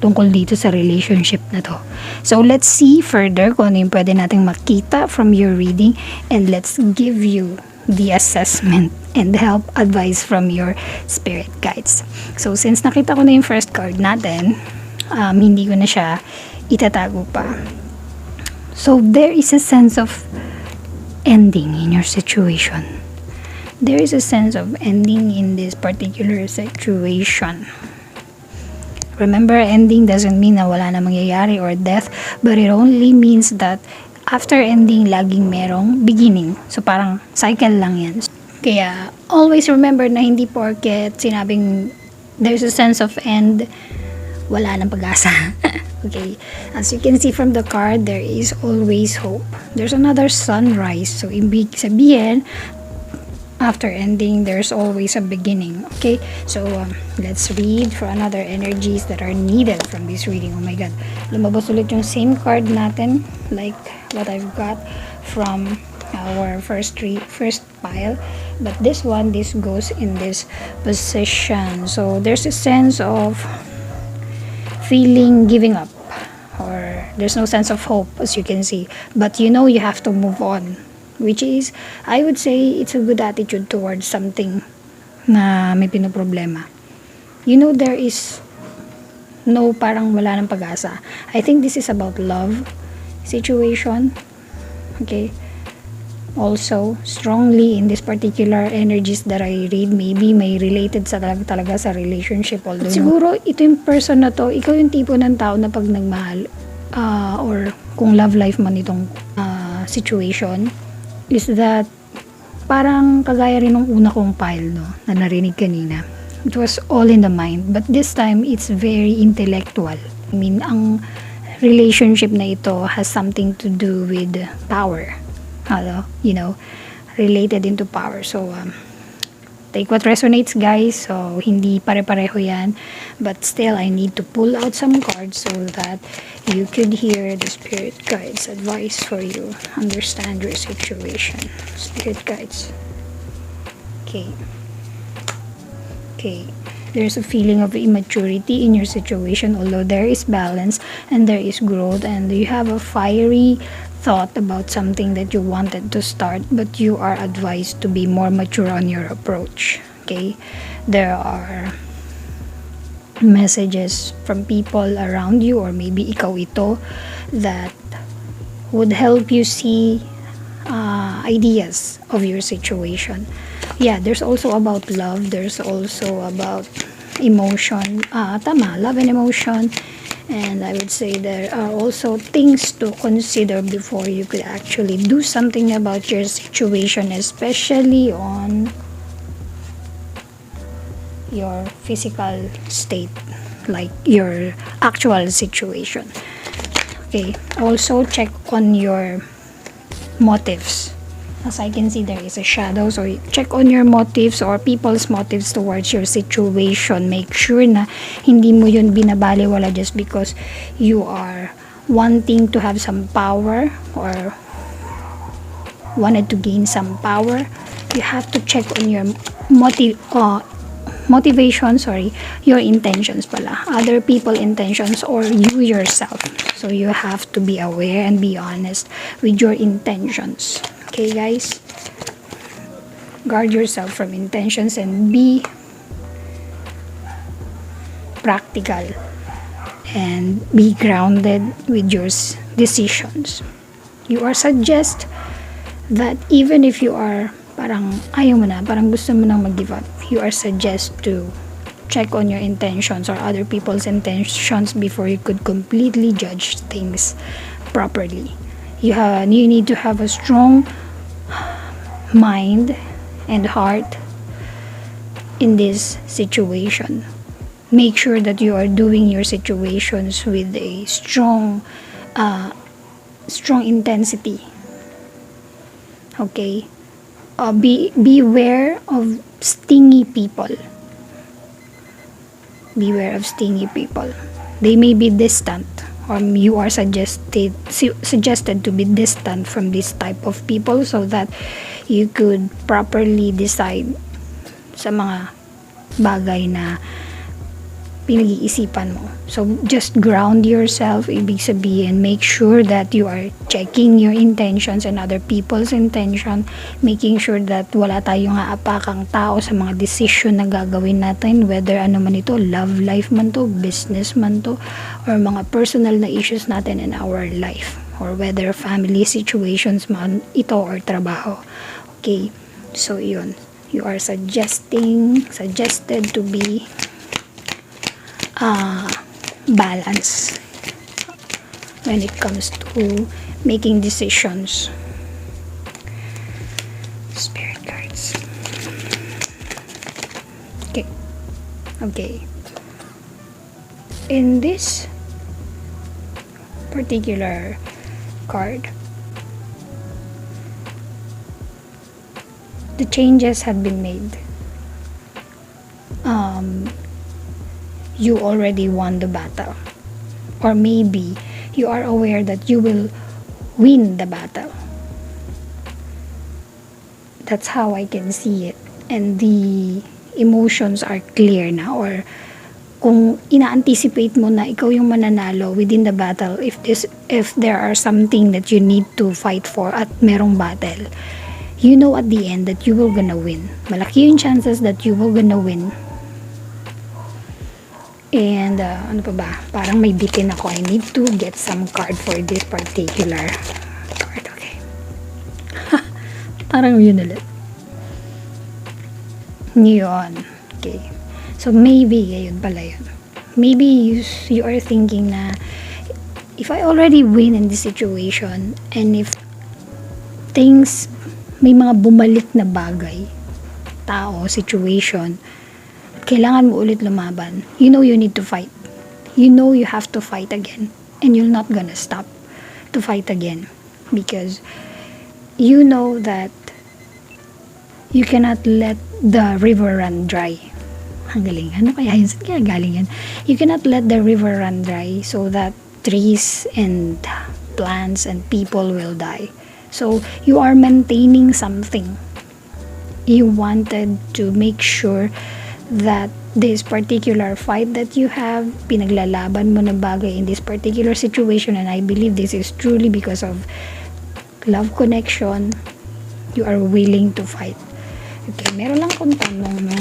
A: tungkol dito sa relationship na to. So, let's see further kung ano yung pwede nating makita from your reading, and let's give you the assessment and help advice from your spirit guides. So, since nakita ko na yung first card natin, hindi ko na siya itatago pa. So, there is a sense of ending in your situation. There is a sense of ending in this particular situation. Remember, ending doesn't mean na wala na mangyayari or death, but it only means that after ending, laging merong beginning. So, parang cycle lang yan. Kaya, always remember na hindi porket sinabing there's a sense of end, wala nang pag-asa. Okay, as you can see from the card, there is always hope. There's another sunrise. So, ibig sabihin, after ending, there's always a beginning. Okay, so let's read for another energies that are needed from this reading. Oh my god, lumabas ulit yung same card natin like what I've got from our first pile, but this goes in this position. So there's a sense of feeling giving up, or there's no sense of hope, as you can see, but you know you have to move on, which is, I would say, it's a good attitude towards something na may pinoproblema. You know, there is no parang wala ng pag-asa. I think this is about love situation. Okay. Also, strongly in this particular energies that I read, maybe may related sa talaga sa relationship. Although, siguro, ito yung person na to, ikaw yung tipo ng tao na pag nagmahal, or kung love life man itong situation, is that parang kagaya rin ng una kong pile, no, na narinig kanina. It was all in the mind, but this time it's very intellectual. I mean, ang relationship na ito has something to do with power, you know, related into power. So take what resonates, guys. So hindi pare-pareho yan, but still I need to pull out some cards so that you could hear the spirit guides advice for you, understand your situation. Spirit guides. Okay, There's a feeling of immaturity in your situation, although there is balance and there is growth, and you have a fiery thought about something that you wanted to start, but you are advised to be more mature on your approach. Okay, there are messages from people around you, or maybe ikaw ito, that would help you see ideas of your situation. Yeah, there's also about love, there's also about emotion, tama, love and emotion. And I would say there are also things to consider before you could actually do something about your situation, especially on your physical state, like your actual situation. Okay, also check on your motives. As I can see, there is a shadow, so check on your motives or people's motives towards your situation. Make sure na hindi mo yun binabaliwala just because you are wanting to have some power or wanted to gain some power. You have to check on your motivation, your intentions pala, other people intentions, or you yourself. So you have to be aware and be honest with your intentions. Okay, guys, guard yourself from intentions and be practical and be grounded with your decisions. You are suggest that even if you are parang ayaw mo na, parang gusto mo nang mag-give up, you are suggest to check on your intentions or other people's intentions before you could completely judge things properly. You need to have a strong mind and heart in this situation. Make sure that you are doing your situations with a strong intensity. Okay, beware of stingy people. Beware of stingy people. They may be distant, or you are suggested to be distant from this type of people so that you could properly decide sa mga bagay na pinag-iisipan mo. So just ground yourself, ibig sabihin, make sure that you are checking your intentions and other people's intention, making sure that wala tayong aapakang tao sa mga decision na gagawin natin, whether ano man ito, love life man to, business man to, or mga personal na issues natin in our life, or whether family situations man ito or trabaho. Okay, so yun, you are suggested to be balance when it comes to making decisions. Spirit cards. Okay. In this particular card, the changes have been made. You already won the battle, or maybe you are aware that you will win the battle. That's how I can see it, and the emotions are clear na, or kung ina-anticipate mo na ikaw yung mananalo within the battle, if there are something that you need to fight for at merong battle, you know at the end that you will gonna win. Malaki yung chances that you will gonna win. And ano pa ba? Parang may bitin ako. I need to get some card for this particular card. Okay. Parang yun ulit. Yun. Okay. So maybe, ayun pala yun. Maybe you are thinking na, if I already win in this situation, and if things, may mga bumalik na bagay, tao, situation, kailangan mo ulit lumaban. You know you need to fight. You know you have to fight again. And you're not gonna stop to fight again. Because you know that you cannot let the river run dry. Ang galing. Ano kaya yun? Saan kaya galing yan? You cannot let the river run dry so that trees and plants and people will die. So you are maintaining something. You wanted to make sure that this particular fight that you have, pinaglalaban mo na bagay in this particular situation, and I believe this is truly because of love connection, you are willing to fight. Okay, meron lang akong tanong, no?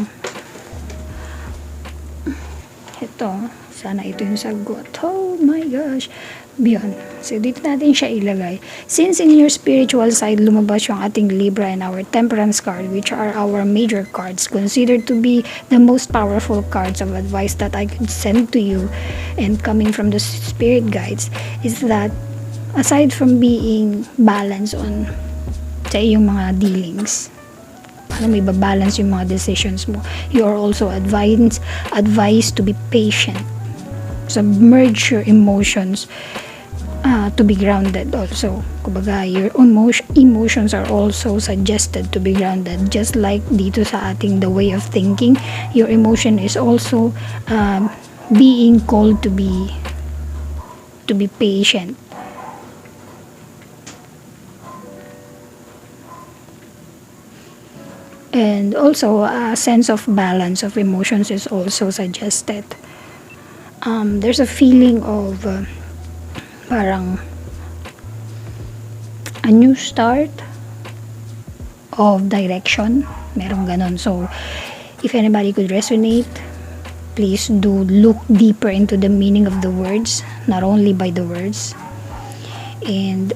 A: Ito, sana ito yung sagot. Oh my gosh. Beyond. So, dito natin siya ilagay. Since in your spiritual side, lumabas yung ating Libra and our Temperance card, which are our major cards, considered to be the most powerful cards of advice that I could send to you, and coming from the spirit guides, is that aside from being balanced on sa iyong mga dealings, paano may babalance yung mga decisions mo, you are also advised to be patient, submerge your emotions, to be grounded also. Kumbaga, your emotions are also suggested to be grounded. Just like dito sa ating the way of thinking, your emotion is also being called to be patient. And also, a sense of balance of emotions is also suggested. There's a feeling of parang a new start of direction. Merong ganon. So, if anybody could resonate, please do look deeper into the meaning of the words, not only by the words. And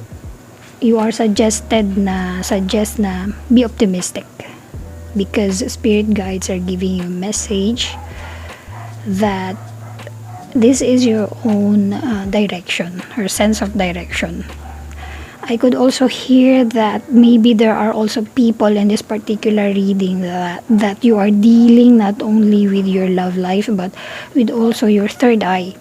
A: you are suggest na be optimistic, because spirit guides are giving you a message that this is your own direction or sense of direction. I could also hear that maybe there are also people in this particular reading that you are dealing not only with your love life but with also your third eye.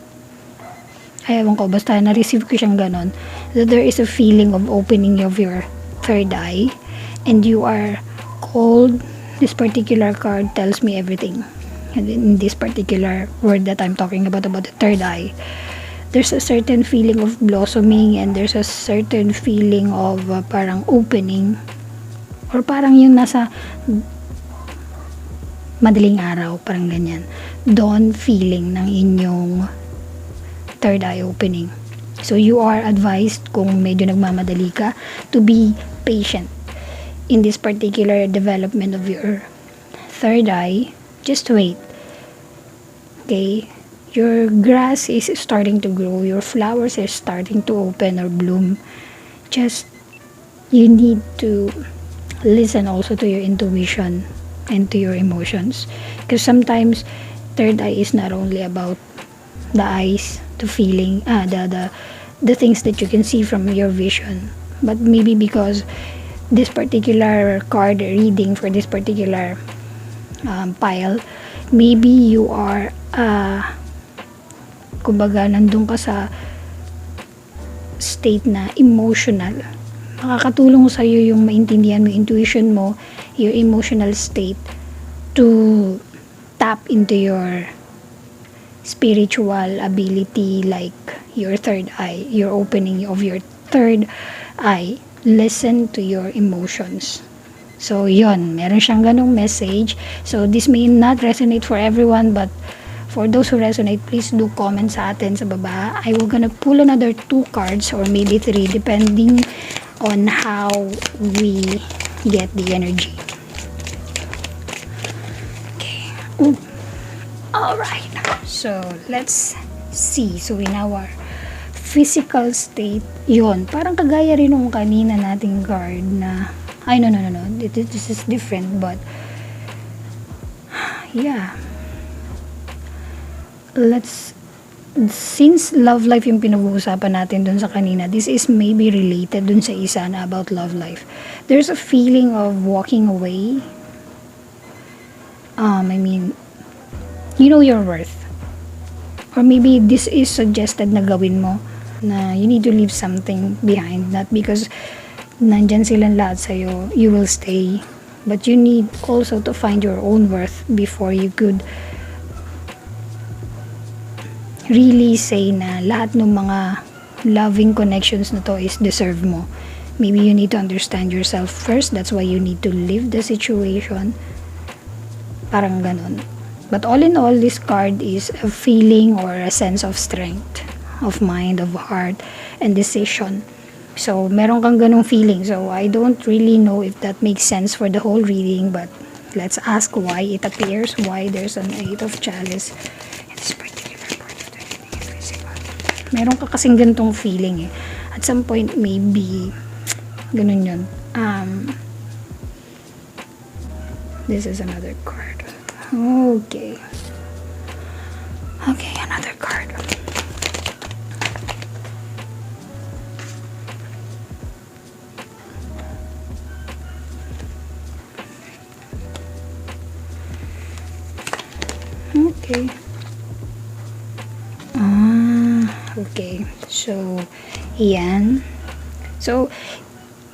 A: Ewan ko, basta na-receive ko siyang ganon, that there is a feeling of opening of your third eye, and you are called. This particular card tells me everything. And in this particular word that I'm talking about the third eye, there's a certain feeling of blossoming, and there's a certain feeling of parang opening, or parang yung nasa madaling araw, parang ganyan, dawn feeling ng inyong third eye opening. So you are advised, kung medyo nagmamadali ka, to be patient in this particular development of your third eye. Just wait. Okay? Your grass is starting to grow. Your flowers are starting to open or bloom. Just, you need to listen also to your intuition and to your emotions. Because sometimes, third eye is not only about the eyes, the feeling, the things that you can see from your vision. But maybe because this particular card reading for this particular pile, maybe you are kumbaga nandun ka sa state na emotional. Makakatulong sa iyo yung maintindihan mo, intuition mo, your emotional state, to tap into your spiritual ability, like your third eye, your opening of your third eye. Listen to your emotions. So, yon, meron siyang ganong message. So, this may not resonate for everyone, but for those who resonate, please do comment sa atin sa baba. I will gonna pull another 2 cards or maybe 3, depending on how we get the energy. Okay. Ooh. Alright. So, let's see. So, in our physical state, yon, parang kagaya rin nung kanina nating card na, ay, no. This is different, but yeah. Since love life yung pinag-uusapan natin dun sa kanina, this is maybe related dun sa isa na about love life. There's a feeling of walking away. I mean, you know your worth. Or maybe this is suggested na gawin mo, na you need to leave something behind, not because nandyan silang lahat sa'yo, you will stay, but you need also to find your own worth before you could really say na lahat ng mga loving connections na to is deserve mo. Maybe you need to understand yourself first, that's why you need to leave the situation, parang ganon. But all in all, this card is a feeling or a sense of strength, of mind, of heart, and decision. So, meron kang ganong feeling. So, I don't really know if that makes sense for the whole reading, but let's ask why it appears, why there's an 8 of Chalice in this particular part of the reading is visible. Meron ka kasing ganitong feeling eh. At some point, maybe, ganun yun. This is another card. Okay. Okay, another card. Okay. Okay. So, yan. So,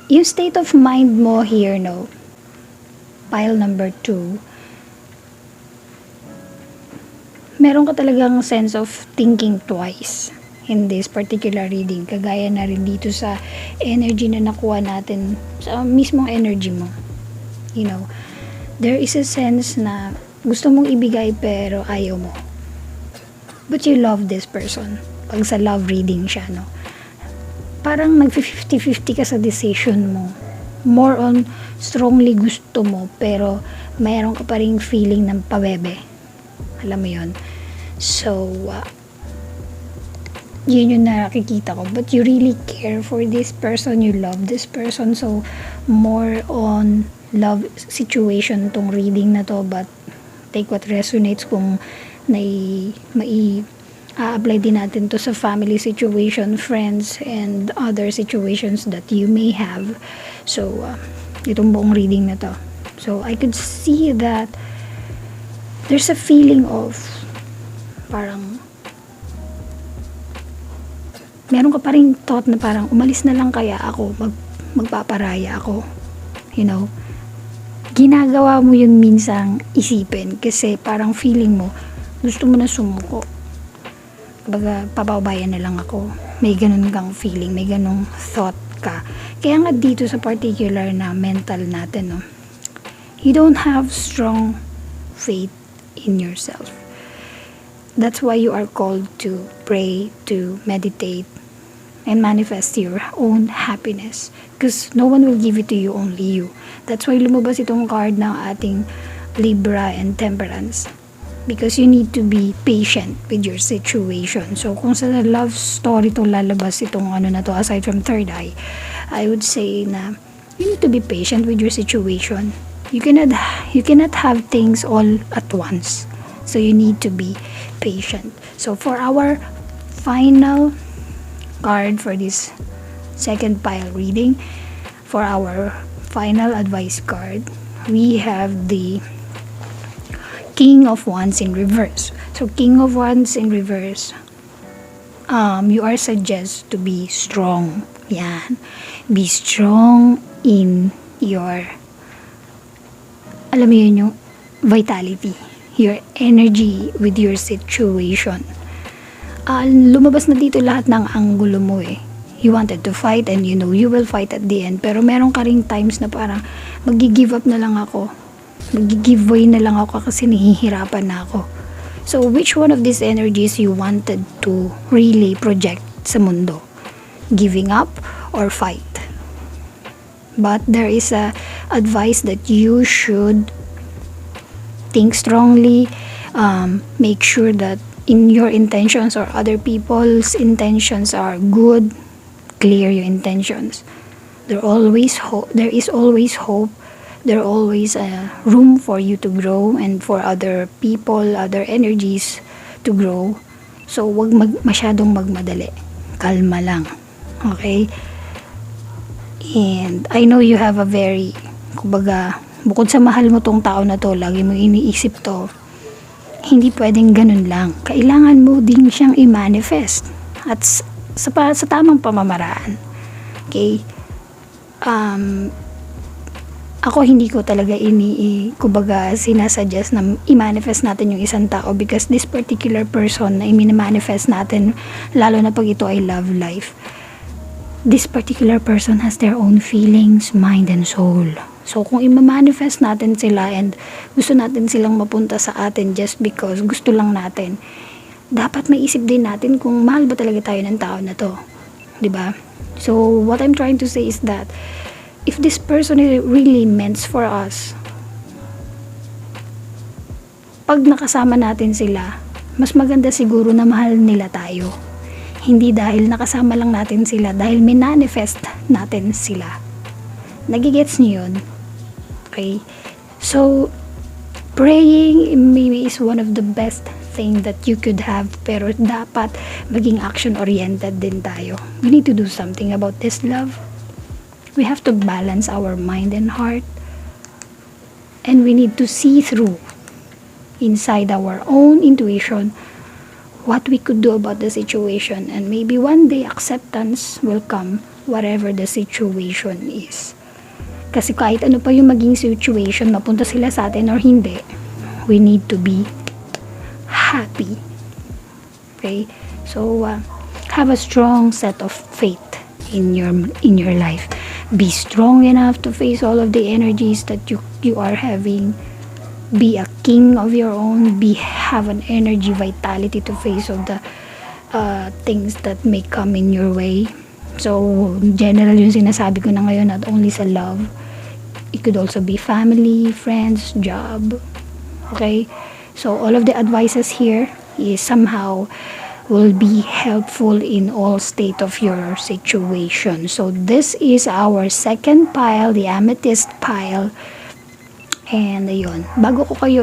A: yung state of mind mo here, no? Pile number 2. Meron ka talagang sense of thinking twice in this particular reading. Kagaya na rin dito sa energy na nakuha natin sa mismong energy mo. You know, there is a sense na gusto mong ibigay pero ayaw mo. But you love this person. Pag sa love reading siya, no? Parang nag-50-50 ka sa decision mo. More on strongly gusto mo pero mayroon ka pa ring feeling ng pabebe. Alam mo yun? So, yun yung nakikita ko. But you really care for this person. You love this person. So, more on love situation tong reading na to. But, take what resonates kung apply din natin to sa family situation, friends, and other situations that you may have. So, itong buong reading na to. So, I could see that there's a feeling of parang meron ka pa rin thought na parang umalis na lang kaya ako, magpaparaya ako. You know? Ginagawa mo yun minsang isipin kasi parang feeling mo gusto mo na sumuko. Baga, pababayan na lang ako. May ganun kang feeling, may ganung thought ka. Kaya nga dito sa particular na mental natin, no, you don't have strong faith in yourself. That's why you are called to pray, to meditate, and manifest your own happiness. Because no one will give it to you, only you. That's why lumabas itong card ng ating Libra and Temperance. Because you need to be patient with your situation. So, kung sa love story to lalabas itong ano na to, aside from third eye, I would say na you need to be patient with your situation. You cannot have things all at once. So, you need to be patient. So, for our final card for this second pile reading, for our final advice card, we have the King of Wands in reverse. So, King of Wands in reverse, you are suggested to be strong. Yan. Be strong in your, alam mo yun, yung vitality, your energy with your situation. Lumabas na dito lahat ng anggulo mo eh. You wanted to fight and you know you will fight at the end. Pero meron ka ring times na parang mag-give up na lang ako. Mag-give way na lang ako kasi nahihirapan na ako. So, which one of these energies you wanted to really project sa mundo? Giving up or fight? But there is a advice that you should think strongly, make sure that in your intentions or other people's intentions are good, clear your intentions. There is always hope. There always a room for you to grow and for other people, other energies to grow. So, wag masyadong magmadali. Kalma lang. Okay? And I know you have a very, kumbaga, bukod sa mahal mo tong tao na to, lagi mo iniisip to, hindi pwedeng ganun lang. Kailangan mo din siyang i-manifest at sa tamang pamamaraan. Okay? Ako hindi ko talaga kumbaga sinasuggest na i-manifest natin yung isang tao because this particular person na i-manifest natin, lalo na pag ito ay love life, this particular person has their own feelings, mind, and soul. So, kung i-manifest natin sila and gusto natin silang mapunta sa atin just because gusto lang natin, dapat maisip din natin kung mahal ba talaga tayo ng tao na to. 'Di ba? So, what I'm trying to say is that if this person is really meant for us, pag nakasama natin sila, mas maganda siguro na mahal nila tayo. Hindi dahil nakasama lang natin sila, dahil minanifest natin sila. Nagigets niyo yun? Okay? So, praying maybe is one of the best thing that you could have, pero dapat maging action-oriented din tayo. We need to do something about this love. We have to balance our mind and heart. And we need to see through inside our own intuition what we could do about the situation, and maybe one day acceptance will come whatever the situation is. Kasi kahit ano pa yung maging situation, mapunta sila sa atin or hindi, we need to be happy. Okay? So, have a strong set of faith in your life. Be strong enough to face all of the energies that you are having. Be a king of your own. Have an energy, vitality to face all the things that may come in your way. So, general yung sinasabi ko na ngayon, not only sa love. It could also be family, friends, job. Okay? So, all of the advices here is somehow will be helpful in all state of your situation. So, this is our second pile, the Amethyst pile. And ayun, bago ko kayo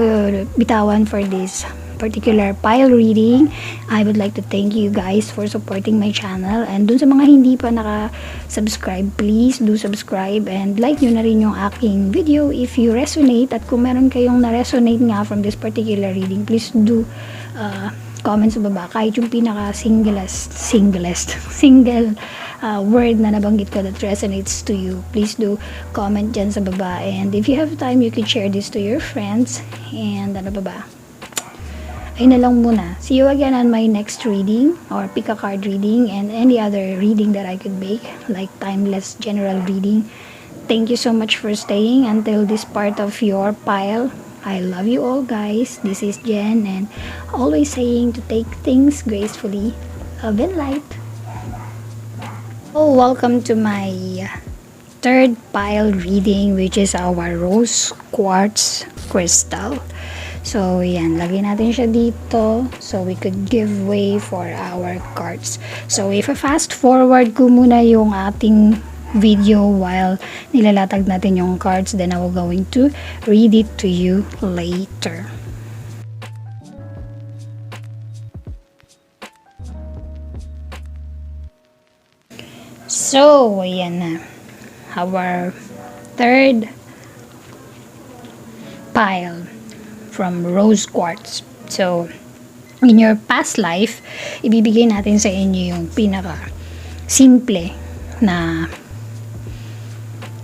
A: bitawan for this particular pile reading, I would like to thank you guys for supporting my channel. And dun sa mga hindi pa naka-subscribe, please do subscribe and like nyo na rin yung aking video if you resonate. At kung meron kayong na-resonate nga from this particular reading, please do comment sa baba. Kahit yung single word na nabanggit ko that resonates to you, please do comment dyan sa baba. And if you have time, you can share this to your friends. And ano pa ba? Ayun na lang muna. See you again on my next reading or pick a card reading and any other reading that I could make, like timeless general reading. Thank you so much for staying until this part of your pile. I love you all, guys. This is Jen, and always saying to take things gracefully. Love and light. Oh, welcome to my third pile reading, which is our rose quartz crystal. So, yan. Lagay natin siya dito so we could give way for our cards. So, if I fast forward ko muna yung ating video while nilalatag natin yung cards, then I will going to read it to you later. So, ayan na. Our third pile from rose quartz. So, in your past life, ibibigay natin sa inyo yung pinaka simple na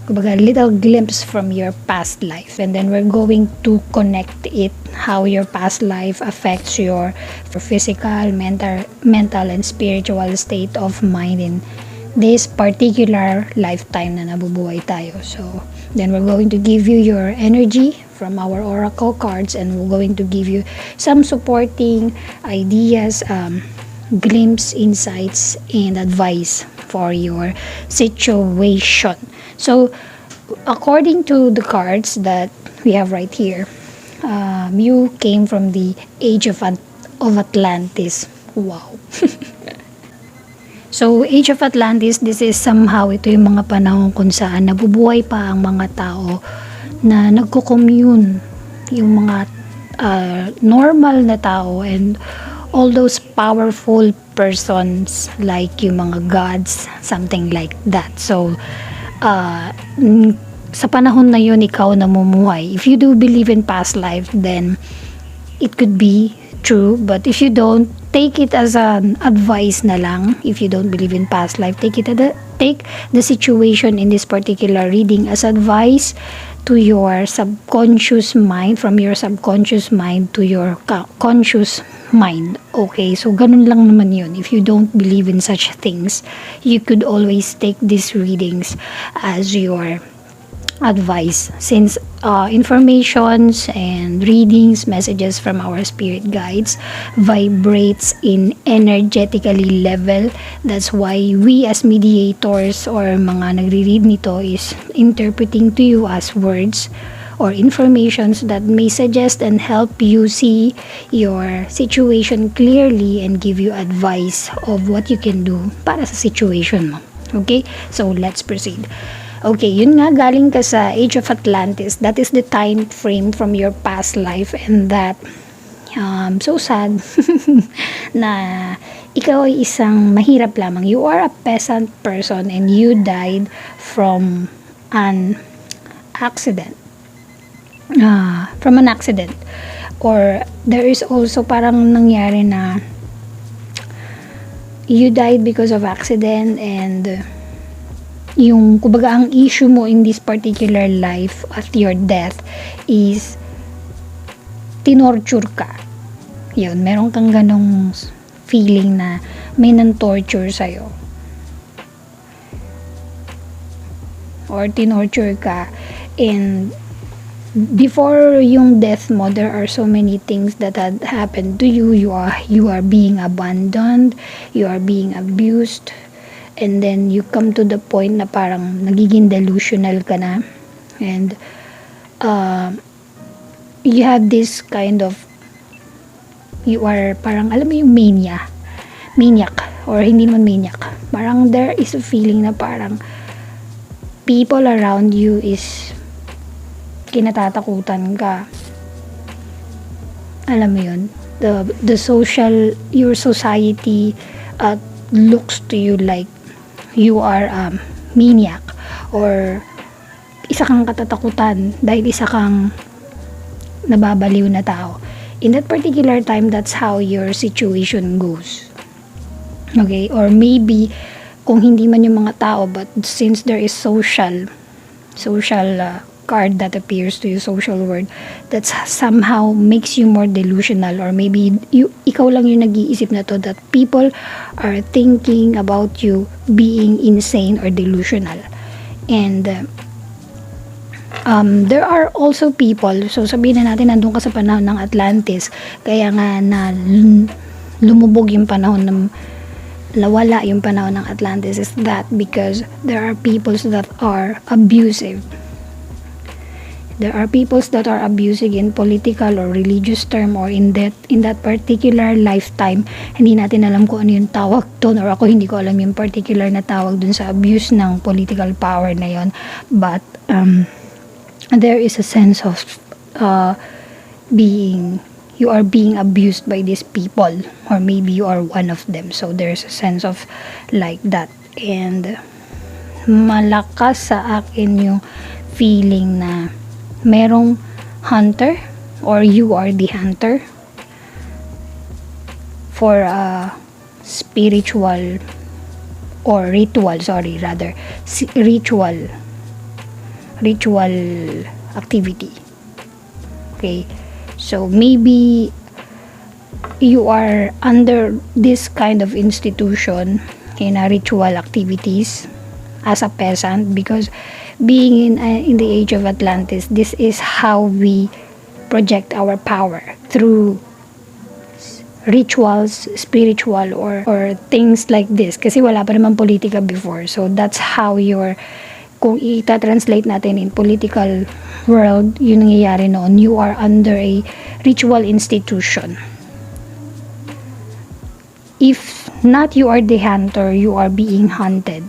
A: kumbaga little glimpse from your past life, and then we're going to connect it how your past life affects your physical, mental and spiritual state of mind in this particular lifetime na nabubuhay tayo. So then we're going to give you your energy from our oracle cards, and we're going to give you some supporting ideas, glimpse, insights and advice for your situation. So, according to the cards that we have right here, you came from the age of Atlantis. Wow. So, age of Atlantis, this is somehow, ito yung mga panahon kung saan nabubuhay pa ang mga tao na nagko-commune, yung mga normal na tao and all those powerful persons like yung mga gods, something like that. So, sa panahon na yun, ikaw namumuhay. If you do believe in past life, then it could be true. But if you don't, take it as an advice na lang. If you don't believe in past life, take the situation in this particular reading as advice to your subconscious mind, from your subconscious mind to your conscious mind. Okay, so ganun lang naman yun. If you don't believe in such things, you could always take these readings as your advice, since informations and readings, messages from our spirit guides vibrates in energetically level. That's why we as mediators or mga nagre-read nito is interpreting to you as words or informations that may suggest and help you see your situation clearly and give you advice of what you can do para sa situation mo. Okay? So, let's proceed. Okay, yun nga, galing ka sa Age of Atlantis. That is the time frame from your past life, and that so sad na ikaw ay isang mahirap lamang. You are a peasant person and you died from an accident. From an accident. Or there is also parang nangyari na you died because of accident, and yung kumbaga ang issue mo in this particular life at your death is tinorture ka. Yun, meron kang ganong feeling na may nan-torture sa'yo. Or tinorture ka. And before yung death mo, there are so many things that had happened to you. You are being abandoned, you are being abused, and then you come to the point na parang nagiging delusional ka na, and you have this kind of, you are parang, alam mo yung maniac, or hindi naman maniac, parang there is a feeling na parang people around you is kinatatakutan ka. Alam mo yun, the social, your society looks to you like you are maniac, or isa kang katatakutan dahil isa kang nababaliw na tao. In that particular time, that's how your situation goes. Okay? Or maybe, kung hindi man yung mga tao, but since there is social card that appears to you, social word, that somehow makes you more delusional, or maybe ikaw lang yung nag-iisip na to, that people are thinking about you being insane or delusional. And there are also people, so sabihin na natin nandun ka sa panahon ng Atlantis, kaya nga na lumubog yung panahon ng nawala yung panahon ng Atlantis, is that because there are peoples that are abusive. There are peoples that are abusing in political or religious term, or in that particular lifetime. Hindi natin alam kung ano yung tawag doon, or ako hindi ko alam yung particular na tawag doon sa abuse ng political power na yon. But there is a sense of you are being abused by these people, or maybe you are one of them. So there's a sense of like that. And malakas sa akin yung feeling na merong hunter, or you are the hunter for a spiritual or ritual activity. Okay, so maybe you are under this kind of institution in a ritual activities as a peasant, because being in the Age of Atlantis, this is how we project our power, through rituals, spiritual, or things like this. Kasi wala pa naman politika before. So that's how kung i-translate natin in political world, yun nangyayari noon. You are under a ritual institution. If not you are the hunter, you are being hunted.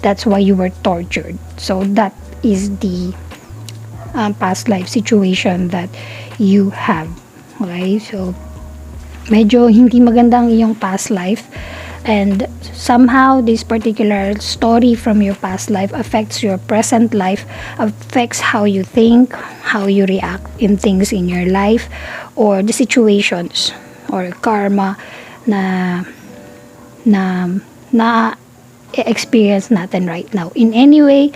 A: That's why you were tortured. So that is the past life situation that you have. Okay? So medyo hindi maganda ang iyong past life, and somehow this particular story from your past life affects your present life, affects how you think, how you react in things in your life, or the situations or karma na experience natin right now. In any way,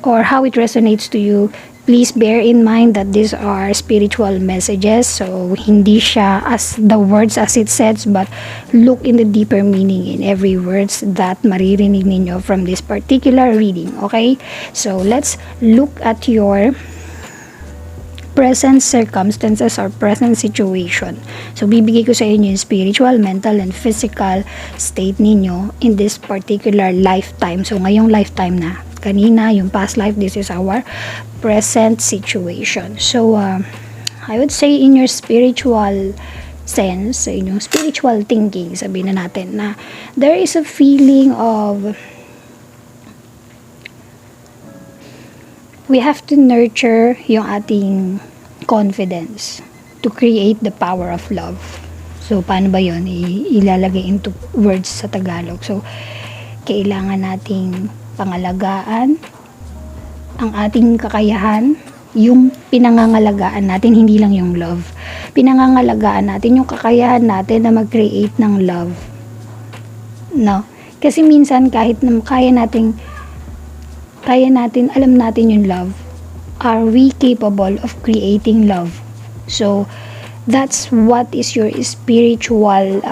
A: or how it resonates to you, Please bear in mind that these are spiritual messages, so hindi siya as the words as it says, but look in the deeper meaning in every words that maririnig ninyo from this particular reading, okay? So let's look at your present circumstances or present situation. So, bibigay ko sa inyo yung spiritual, mental, and physical state ninyo in this particular lifetime. So, ngayong lifetime na. Kanina, yung past life, this is our present situation. So, I would say in your spiritual sense, sa inyong spiritual thinking, sabihin na natin na there is a feeling of we have to nurture yung ating confidence to create the power of love. So, paano ba yun? Ilalagay into words sa Tagalog. So, kailangan nating pangalagaan ang ating kakayahan, yung pinangangalagaan natin, hindi lang yung love. Pinangangalagaan natin yung kakayahan natin na mag-create ng love. No? Kasi minsan, kahit na kaya natin, alam natin yung love, are we capable of creating love? So, that's what is your spiritual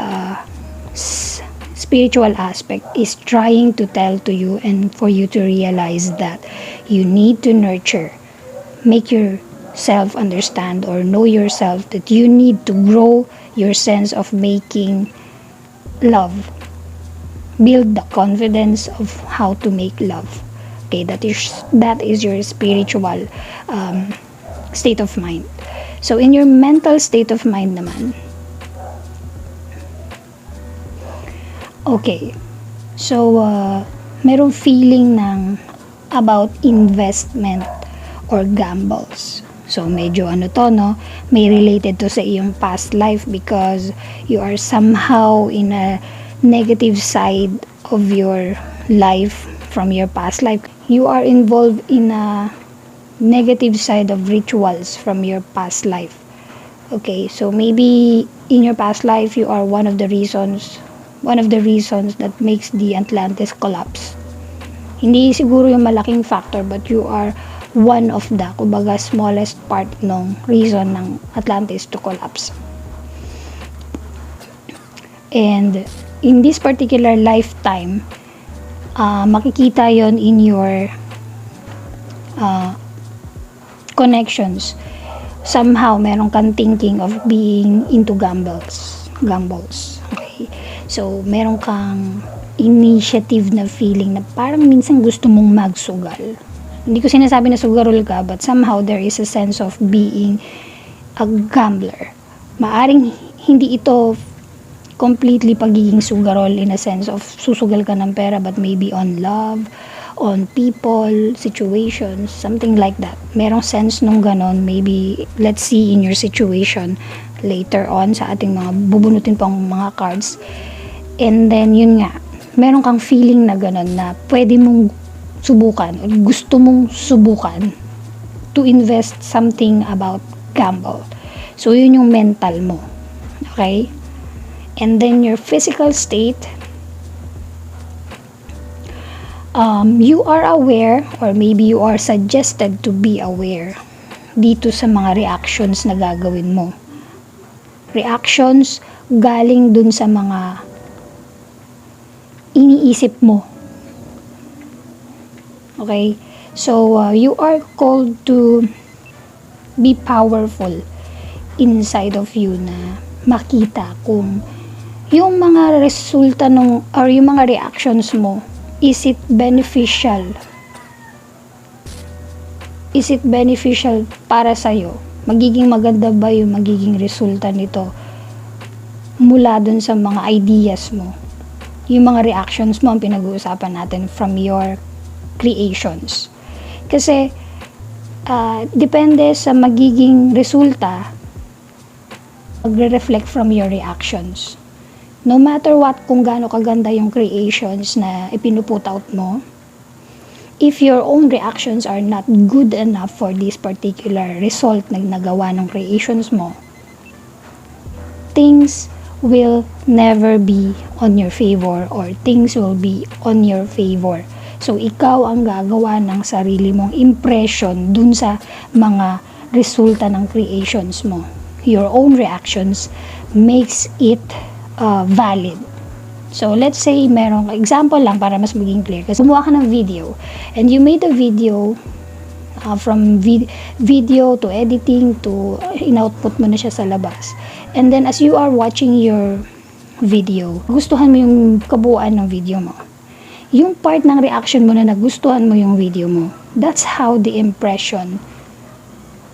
A: aspect is trying to tell to you, and for you to realize that you need to nurture, make yourself understand or know yourself that you need to grow your sense of making love. Build the confidence of how to make love. Okay, that is your spiritual state of mind. So, in your mental state of mind naman, okay, so, merong feeling about investment or gambles. So, medyo no, may related to sa iyong past life because you are somehow in a negative side of your life from your past life. You are involved in a negative side of rituals from your past life. Okay, so maybe in your past life, you are one of the reasons that makes the Atlantis collapse. Hindi siguro yung malaking factor, but you are one of the, kumbaga, smallest part ng reason ng Atlantis to collapse. And in this particular lifetime, makikita yon in your connections. Somehow, meron kang thinking of being into gambles. Okay? So, meron kang initiative na feeling na parang minsan gusto mong magsugal. Hindi ko sinasabi na sugarol ka, but somehow there is a sense of being a gambler. Maaring hindi ito completely pagiging sugarol in a sense of susugal ka ng pera, but maybe on love, on people, situations, something like that. Merong sense nung ganon. Maybe, let's see in your situation later on sa ating mga bubunutin pang mga cards. And then, yun nga, meron kang feeling na ganon na pwede mong subukan o gusto mong subukan to invest something about gamble. So, yun yung mental mo. Okay? And then your physical state, you are aware or maybe you are suggested to be aware dito sa mga reactions na gagawin mo. Reactions galing dun sa mga iniisip mo. Okay? So, you are called to be powerful inside of you na makita kung yung mga resulta nung or yung mga reactions mo, is it beneficial? Is it beneficial para sa'yo? Magiging maganda ba yung magiging resulta nito mula dun sa mga ideas mo? Yung mga reactions mo ang pinag-uusapan natin from your creations. Kasi, depende sa magiging resulta, magre-reflect from your reactions. No matter what, kung gaano kaganda yung creations na ipinuput out mo, if your own reactions are not good enough for this particular result na nagawa ng creations mo, things will never be on your favor or things will be on your favor. So, ikaw ang gagawa ng sarili mong impression dun sa mga resulta ng creations mo. Your own reactions makes it valid. So, let's say, merong example lang para mas maging clear. Kasi gumawa ka ng video and you made a video from video to in-output mo na siya sa labas. And then, as you are watching your video, gustuhan mo yung kabuuan ng video mo. Yung part ng reaction mo na nagustuhan mo yung video mo, that's how the impression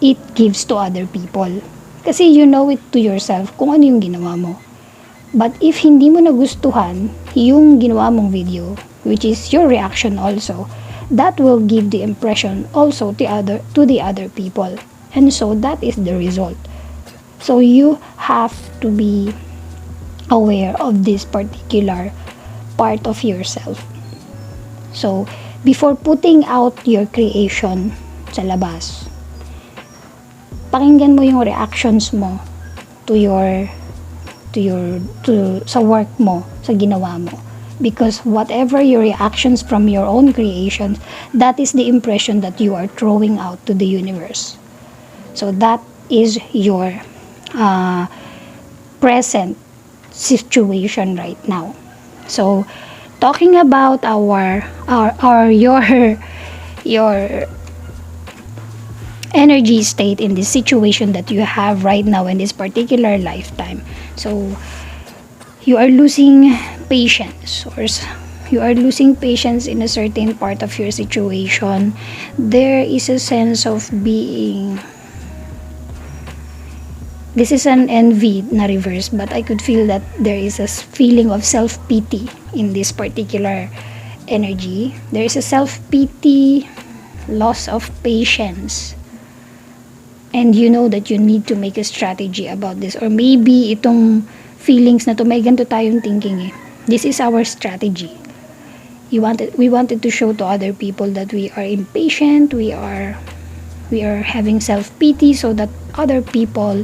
A: it gives to other people. Kasi you know it to yourself kung ano yung ginawa mo. But if hindi mo nagustuhan yung ginawa mong video, which is your reaction also, that will give the impression also to the other people. And so that is the result. So you have to be aware of this particular part of yourself. So before putting out your creation sa labas, pakinggan mo yung reactions mo to sa work mo, sa ginawa mo. Because whatever your reactions from your own creations, that is the impression that you are throwing out to the universe. So that is your present situation right now. So talking about your energy state in this situation that you have right now in this particular lifetime. So you are losing patience, or you are losing patience in a certain part of your situation. There is a sense of being, this is an envy na reverse, but I could feel that there is a feeling of self-pity in this particular energy. There is a self-pity, loss of patience, and you know that you need to make a strategy about this. Or maybe itong feelings na to, may ganito tayong thinking eh. This is our strategy. We wanted to show to other people that we are impatient, we are having self-pity, so that other people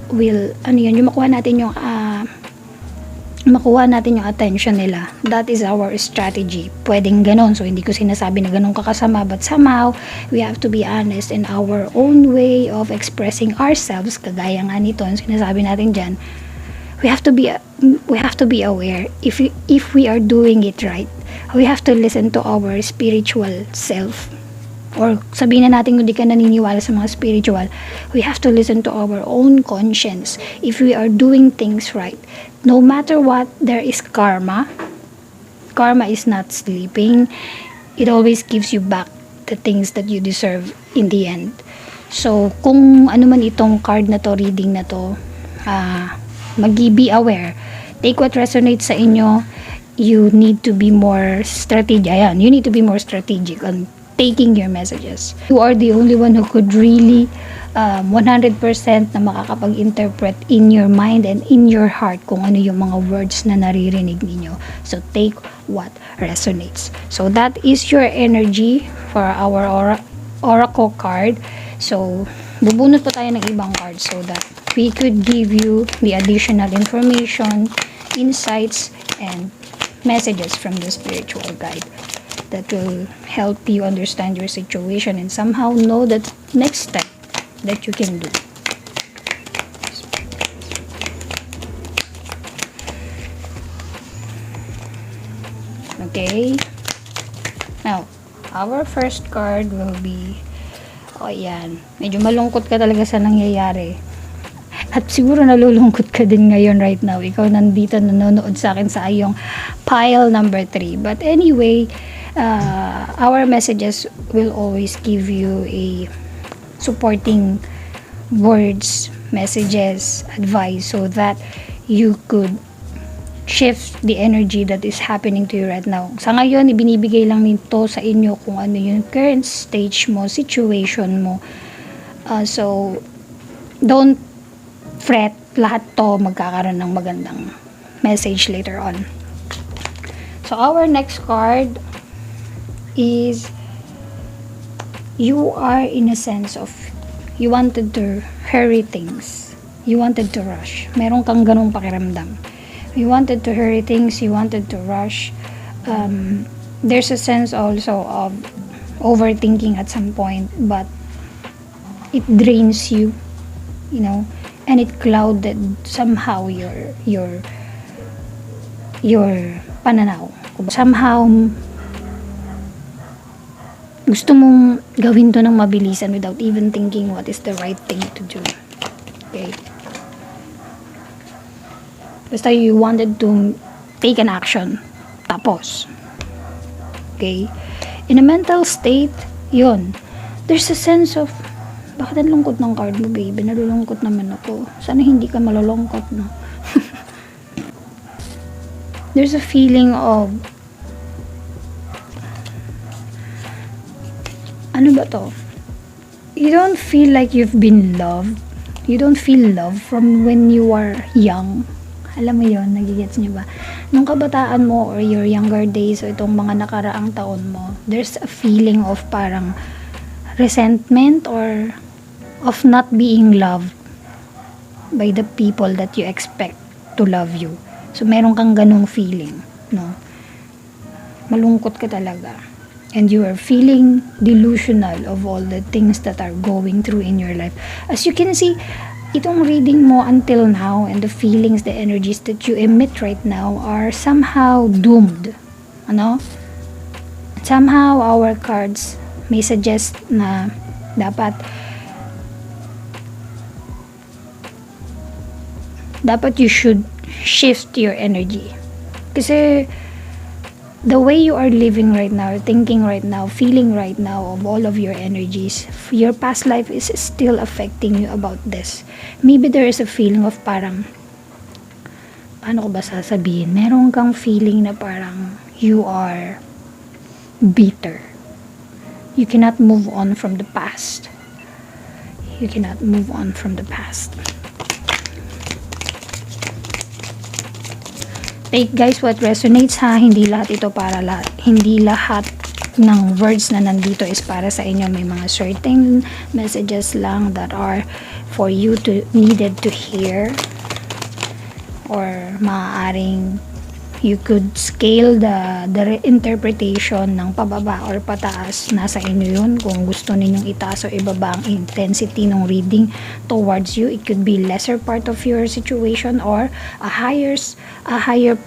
A: will, yung makuha natin yung attention nila. That is our strategy. Pwedeng ganon. So, hindi ko sinasabi na ganon kakasama, but somehow, we have to be honest in our own way of expressing ourselves. Kagaya nga nito, sinasabi natin dyan, we have to be aware if we are doing it right. We have to listen to our spiritual self. Or sabihin na natin kung di ka naniniwala sa mga spiritual, we have to listen to our own conscience. If we are doing things right, no matter what, there is karma. Karma is not sleeping. It always gives you back the things that you deserve in the end. So, kung ano man itong card na to, reading na to, be aware. Take what resonates sa inyo. You need to be more strategic. Ayan, you need to be more strategic on taking your messages. You are the only one who could really 100% na makakapag-interpret in your mind and in your heart kung ano yung mga words na naririnig ninyo. So take what resonates. So that is your energy for our oracle card. So bubunot pa tayo ng ibang cards so that we could give you the additional information, insights, and messages from the spiritual guide that will help you understand your situation and somehow know the next step that you can do. Okay. Now, our first card will be, yan. Medyo malungkot ka talaga sa nangyayari. At siguro nalulungkot ka din ngayon right now. Ikaw nandito nanonood sa akin sa iyong pile number 3. But anyway, our messages will always give you a supporting words, messages, advice, so that you could shift the energy that is happening to you right now. Sa ngayon, ibinibigay lang nito sa inyo kung ano yung current stage mo, situation mo. So, don't fret. Lahat to magkakaroon ng magandang message later on. So, our next card is you are in a sense of you wanted to hurry things. You wanted to rush. Meron kang ganong pakiramdam. You wanted to hurry things. You wanted to rush. There's a sense also of overthinking at some point, but it drains you, you know, and it clouded somehow your pananaw. Somehow gusto mong gawin to ng mabilisan without even thinking what is the right thing to do. Okay? Basta you wanted to take an action. Tapos. Okay? In a mental state, yun. There's a sense of, bakit ang lungkot ng card mo, baby? Nalulungkot naman ako. Sana hindi ka malulungkot, no? There's a feeling of, ano ba to? You don't feel like you've been loved. You don't feel love from when you are young. Alam mo yon, nagigets niyo ba? Nung kabataan mo or your younger days o itong mga nakaraang taon mo, there's a feeling of parang resentment or of not being loved by the people that you expect to love you. So, meron kang ganong feeling, no? Malungkot ka talaga. And you are feeling delusional of all the things that are going through in your life. As you can see, itong reading mo until now and the feelings, the energies that you emit right now are somehow doomed. Ano? Somehow, our cards may suggest na dapat you should shift your energy. Kasi the way you are living right now, thinking right now, feeling right now of all of your energies, your past life is still affecting you about this. Maybe there is a feeling of parang, paano ko ba sasabihin? Meron kang feeling na parang you are bitter. You cannot move on from the past. You cannot move on from the past. Take guys what resonates ha, hindi lahat ito para lahat. Hindi lahat ng words na nandito is para sa inyo. May mga certain messages lang that are for you to needed to hear, or maaaring you could scale the interpretation ng pababa or pataas. Nasa inyo yun kung gusto ninyong itaas o ibaba ang intensity ng reading towards you. It could be lesser part of your situation or a higher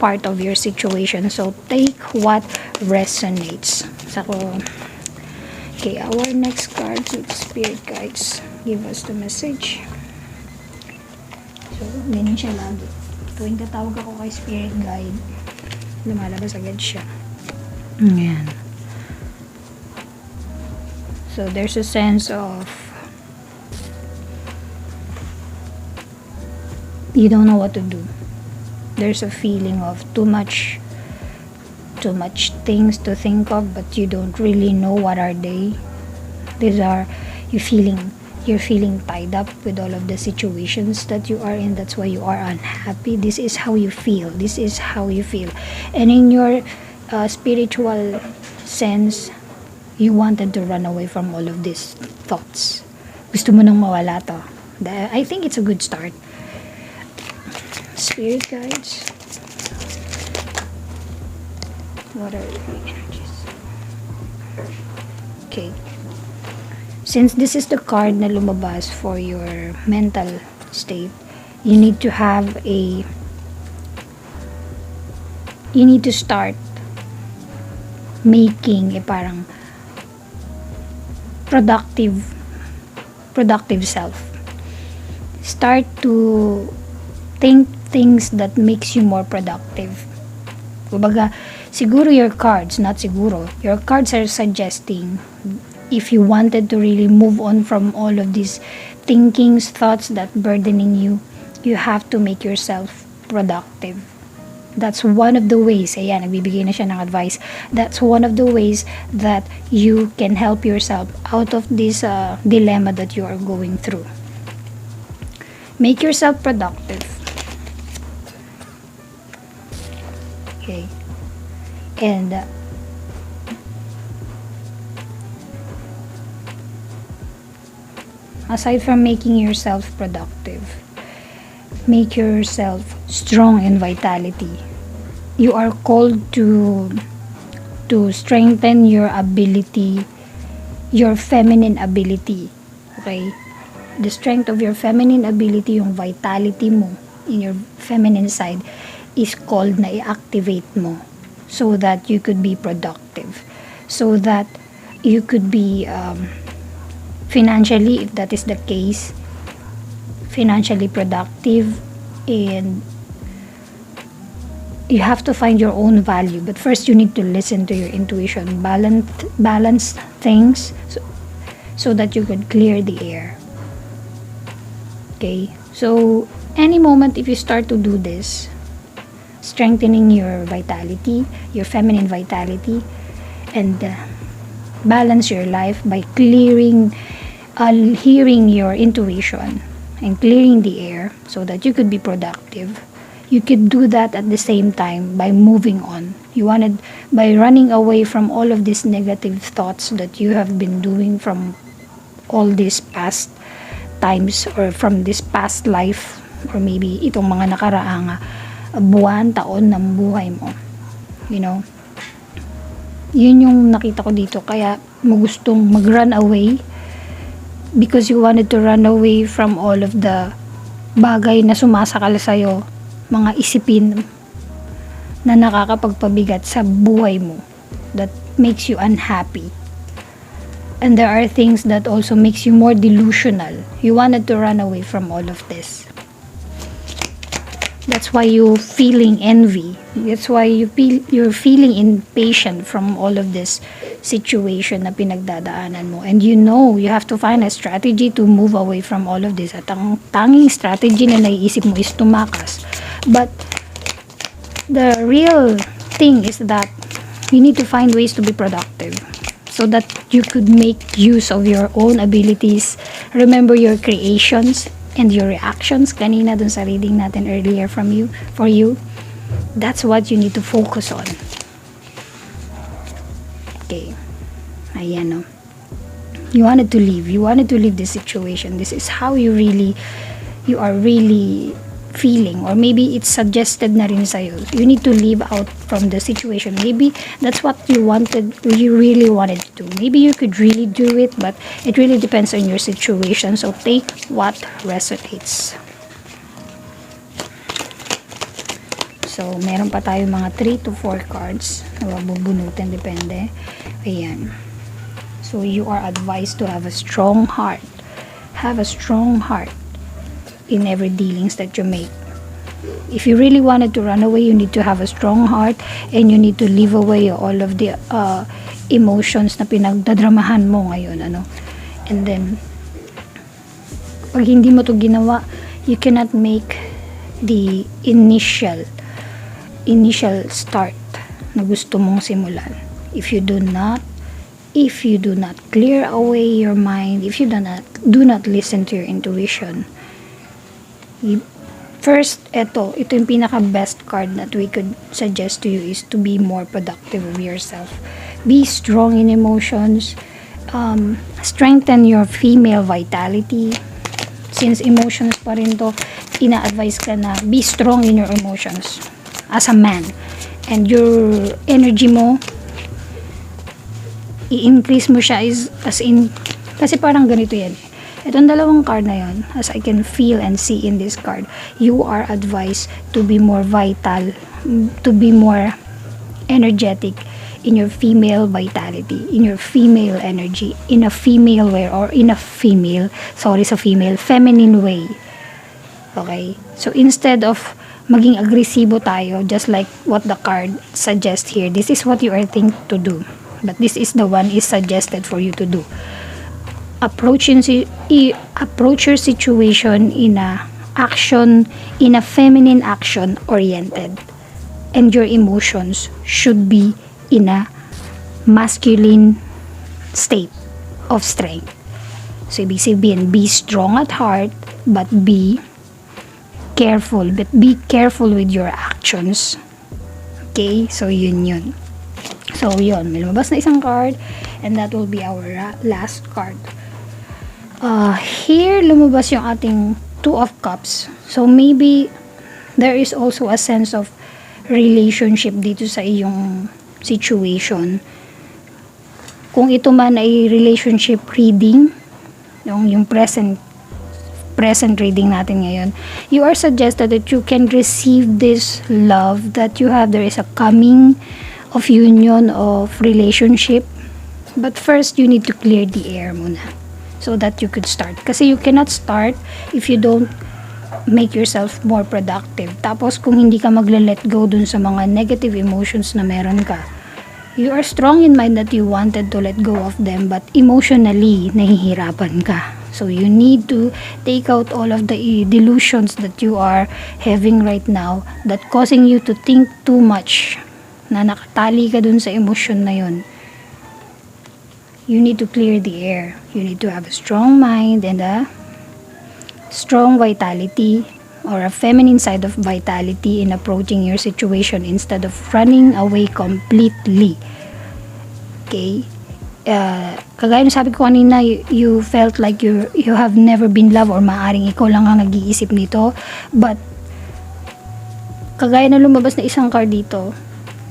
A: part of your situation. So take what resonates. Okay, our next card, so the spirit guides give us the message. So ganyan siya lagi. Tuwing tatawag ako kay spirit guide, lumalabas agad siya. Ayan. So there's a sense of you don't know what to do. There's a feeling of too much things to think of, but you don't really know what are they. You're feeling tied up with all of the situations that you are in. That's why you are unhappy. This is how you feel. And in your spiritual sense, you wanted to run away from all of these thoughts. Gusto mo nang mawala to. I think it's a good start. Spirit guides, what are the energies? Okay, since this is the card na lumabas for your mental state, you need to start making a parang productive self. Start to think things that makes you more productive. Kumbaga, your cards are suggesting, if you wanted to really move on from all of these thinkings, thoughts that burdening you, you have to make yourself productive. That's one of the ways, ayan, nagbibigay na siya ng advice. That's one of the ways that you can help yourself out of this dilemma that you are going through. Make yourself productive. Okay. And aside from making yourself productive, make yourself strong in vitality. You are called to to strengthen your ability, your feminine ability. Okay? The strength of your feminine ability, yung vitality mo in your feminine side, is called na i-activate mo so that you could be productive, so that you could be financially, if that is the case, financially productive. And you have to find your own value, but first you need to listen to your intuition, balance things, so that you could clear the air. Okay, so any moment if you start to do this, strengthening your vitality, your feminine vitality, and balance your life by clearing, hearing your intuition and clearing the air so that you could be productive. You could do that at the same time by moving on. By running away from all of these negative thoughts that you have been doing from all these past times, or from this past life, or maybe itong mga nakaraang buwan, taon ng buhay mo. Yun yung nakita ko dito, kaya mo gustong mag-run away, because you wanted to run away from all of the bagay na sumasakal sa'yo, mga isipin na nakakapagpabigat sa buhay mo, that makes you unhappy. And there are things that also makes you more delusional. You wanted to run away from all of this. That's why you're feeling envy. That's why you're feeling impatient from all of this situation na pinagdadaanan mo. And you have to find a strategy to move away from all of this. At ang tanging strategy na naiisip mo is tumakas. But the real thing is that you need to find ways to be productive, so that you could make use of your own abilities. Remember your creations and your reactions kanina dun sa reading natin earlier for you. That's what you need to focus on. Okay. Ayan, no? You wanted to leave this situation. This is how you are really feeling, or maybe it's suggested na rin sa'yo. You need to leave out from the situation. Maybe that's what you really wanted to do. Maybe you could really do it, but it really depends on your situation. So take what resonates. So meron pa tayo mga 3 to 4 cards na bubunutin, depende. Ayan. So you are advised to have a strong heart. Have a strong heart in every dealings that you make. If you really wanted to run away, you need to have a strong heart, and you need to leave away all of the emotions na pinagdadramahan mo ngayon, And then pag hindi mo to ginawa, you cannot make the initial start na gusto mong simulan. If you do not clear away your mind, if you do not listen to your intuition. First, ito yung pinaka best card that we could suggest to you, is to be more productive of yourself. Be strong in emotions. Strengthen your female vitality. Since emotions pa rin to, ina-advise ka na be strong in your emotions as a man. And your energy mo, i-increase mo siya kasi parang ganito yan. Itong dalawang card na yon, as I can feel and see in this card, you are advised to be more vital, to be more energetic in your female vitality, in your female energy, in a female way, or in a feminine way. Okay? So instead of maging agresibo tayo, just like what the card suggests here, this is what you are think to do. But this is the one is suggested for you to do. Approach your situation in a feminine action oriented, and your emotions should be in a masculine state of strength. So ibig sabihin, be strong at heart, but be careful with your actions. Okay, so yun. So yun, may lumabas na isang card, and that will be our last card. Here, lumabas yung ating 2 of Cups. So, maybe there is also a sense of relationship dito sa iyong situation. Kung ito man ay relationship reading, yung present reading natin ngayon, you are suggested that you can receive this love that you have. There is a coming of union, of relationship. But first, you need to clear the air muna so that you could start. Kasi you cannot start if you don't make yourself more productive. Tapos kung hindi ka magle-let go dun sa mga negative emotions na meron ka, you are strong in mind that you wanted to let go of them, but emotionally, nahihirapan ka. So, you need to take out all of the delusions that you are having right now that causing you to think too much, na nakatali ka dun sa emotion na yun. You need to clear the air. You need to have a strong mind and a strong vitality, or a feminine side of vitality in approaching your situation instead of running away completely. Okay? Kagaya ng sabi ko kanina, you felt like you have never been loved, or maaring ikaw lang ang nag-iisip nito. But, kagaya na lumabas na isang card dito,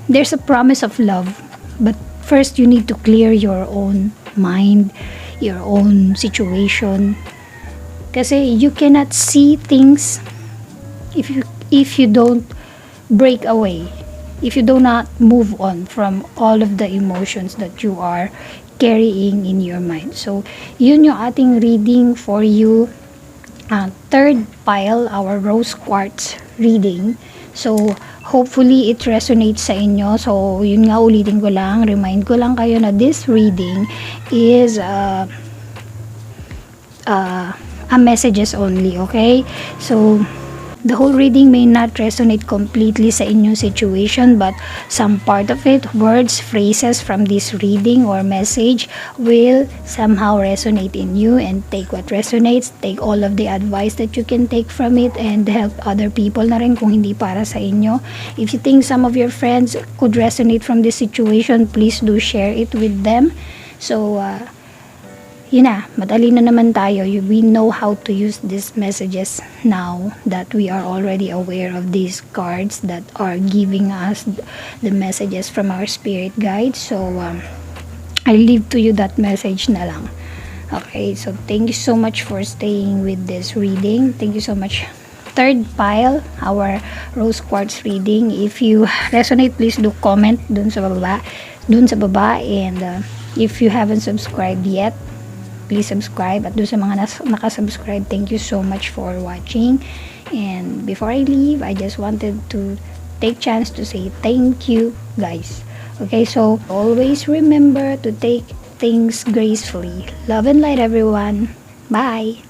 A: there's a promise of love. But, first, you need to clear your own mind, your own situation. Kasi, you cannot see things if you don't break away, if you do not move on from all of the emotions that you are carrying in your mind. So, yun yung ating reading for you. Third pile, our rose quartz reading. So, hopefully it resonates sa inyo. So, yun nga, ulitin ko lang, remind ko lang kayo na this reading is a messages only, okay? So, the whole reading may not resonate completely sa inyong situation, but some part of it, words, phrases from this reading or message will somehow resonate in you, and take what resonates, take all of the advice that you can take from it, and help other people na rin kung hindi para sa inyo. If you think some of your friends could resonate from this situation, please do share it with them. So, yun na, madali na naman tayo. We know how to use these messages now that we are already aware of these cards that are giving us the messages from our spirit guides. So, I leave to you that message na lang. Okay, so thank you so much for staying with this reading. Thank you so much. Third pile, our rose quartz reading. If you resonate, please do comment dun sa baba. And if you haven't subscribed yet, please subscribe. At doon sa mga nakasubscribe, thank you so much for watching. And before I leave, I just wanted to take chance to say thank you, guys. Okay, so always remember to take things gracefully. Love and light, everyone. Bye!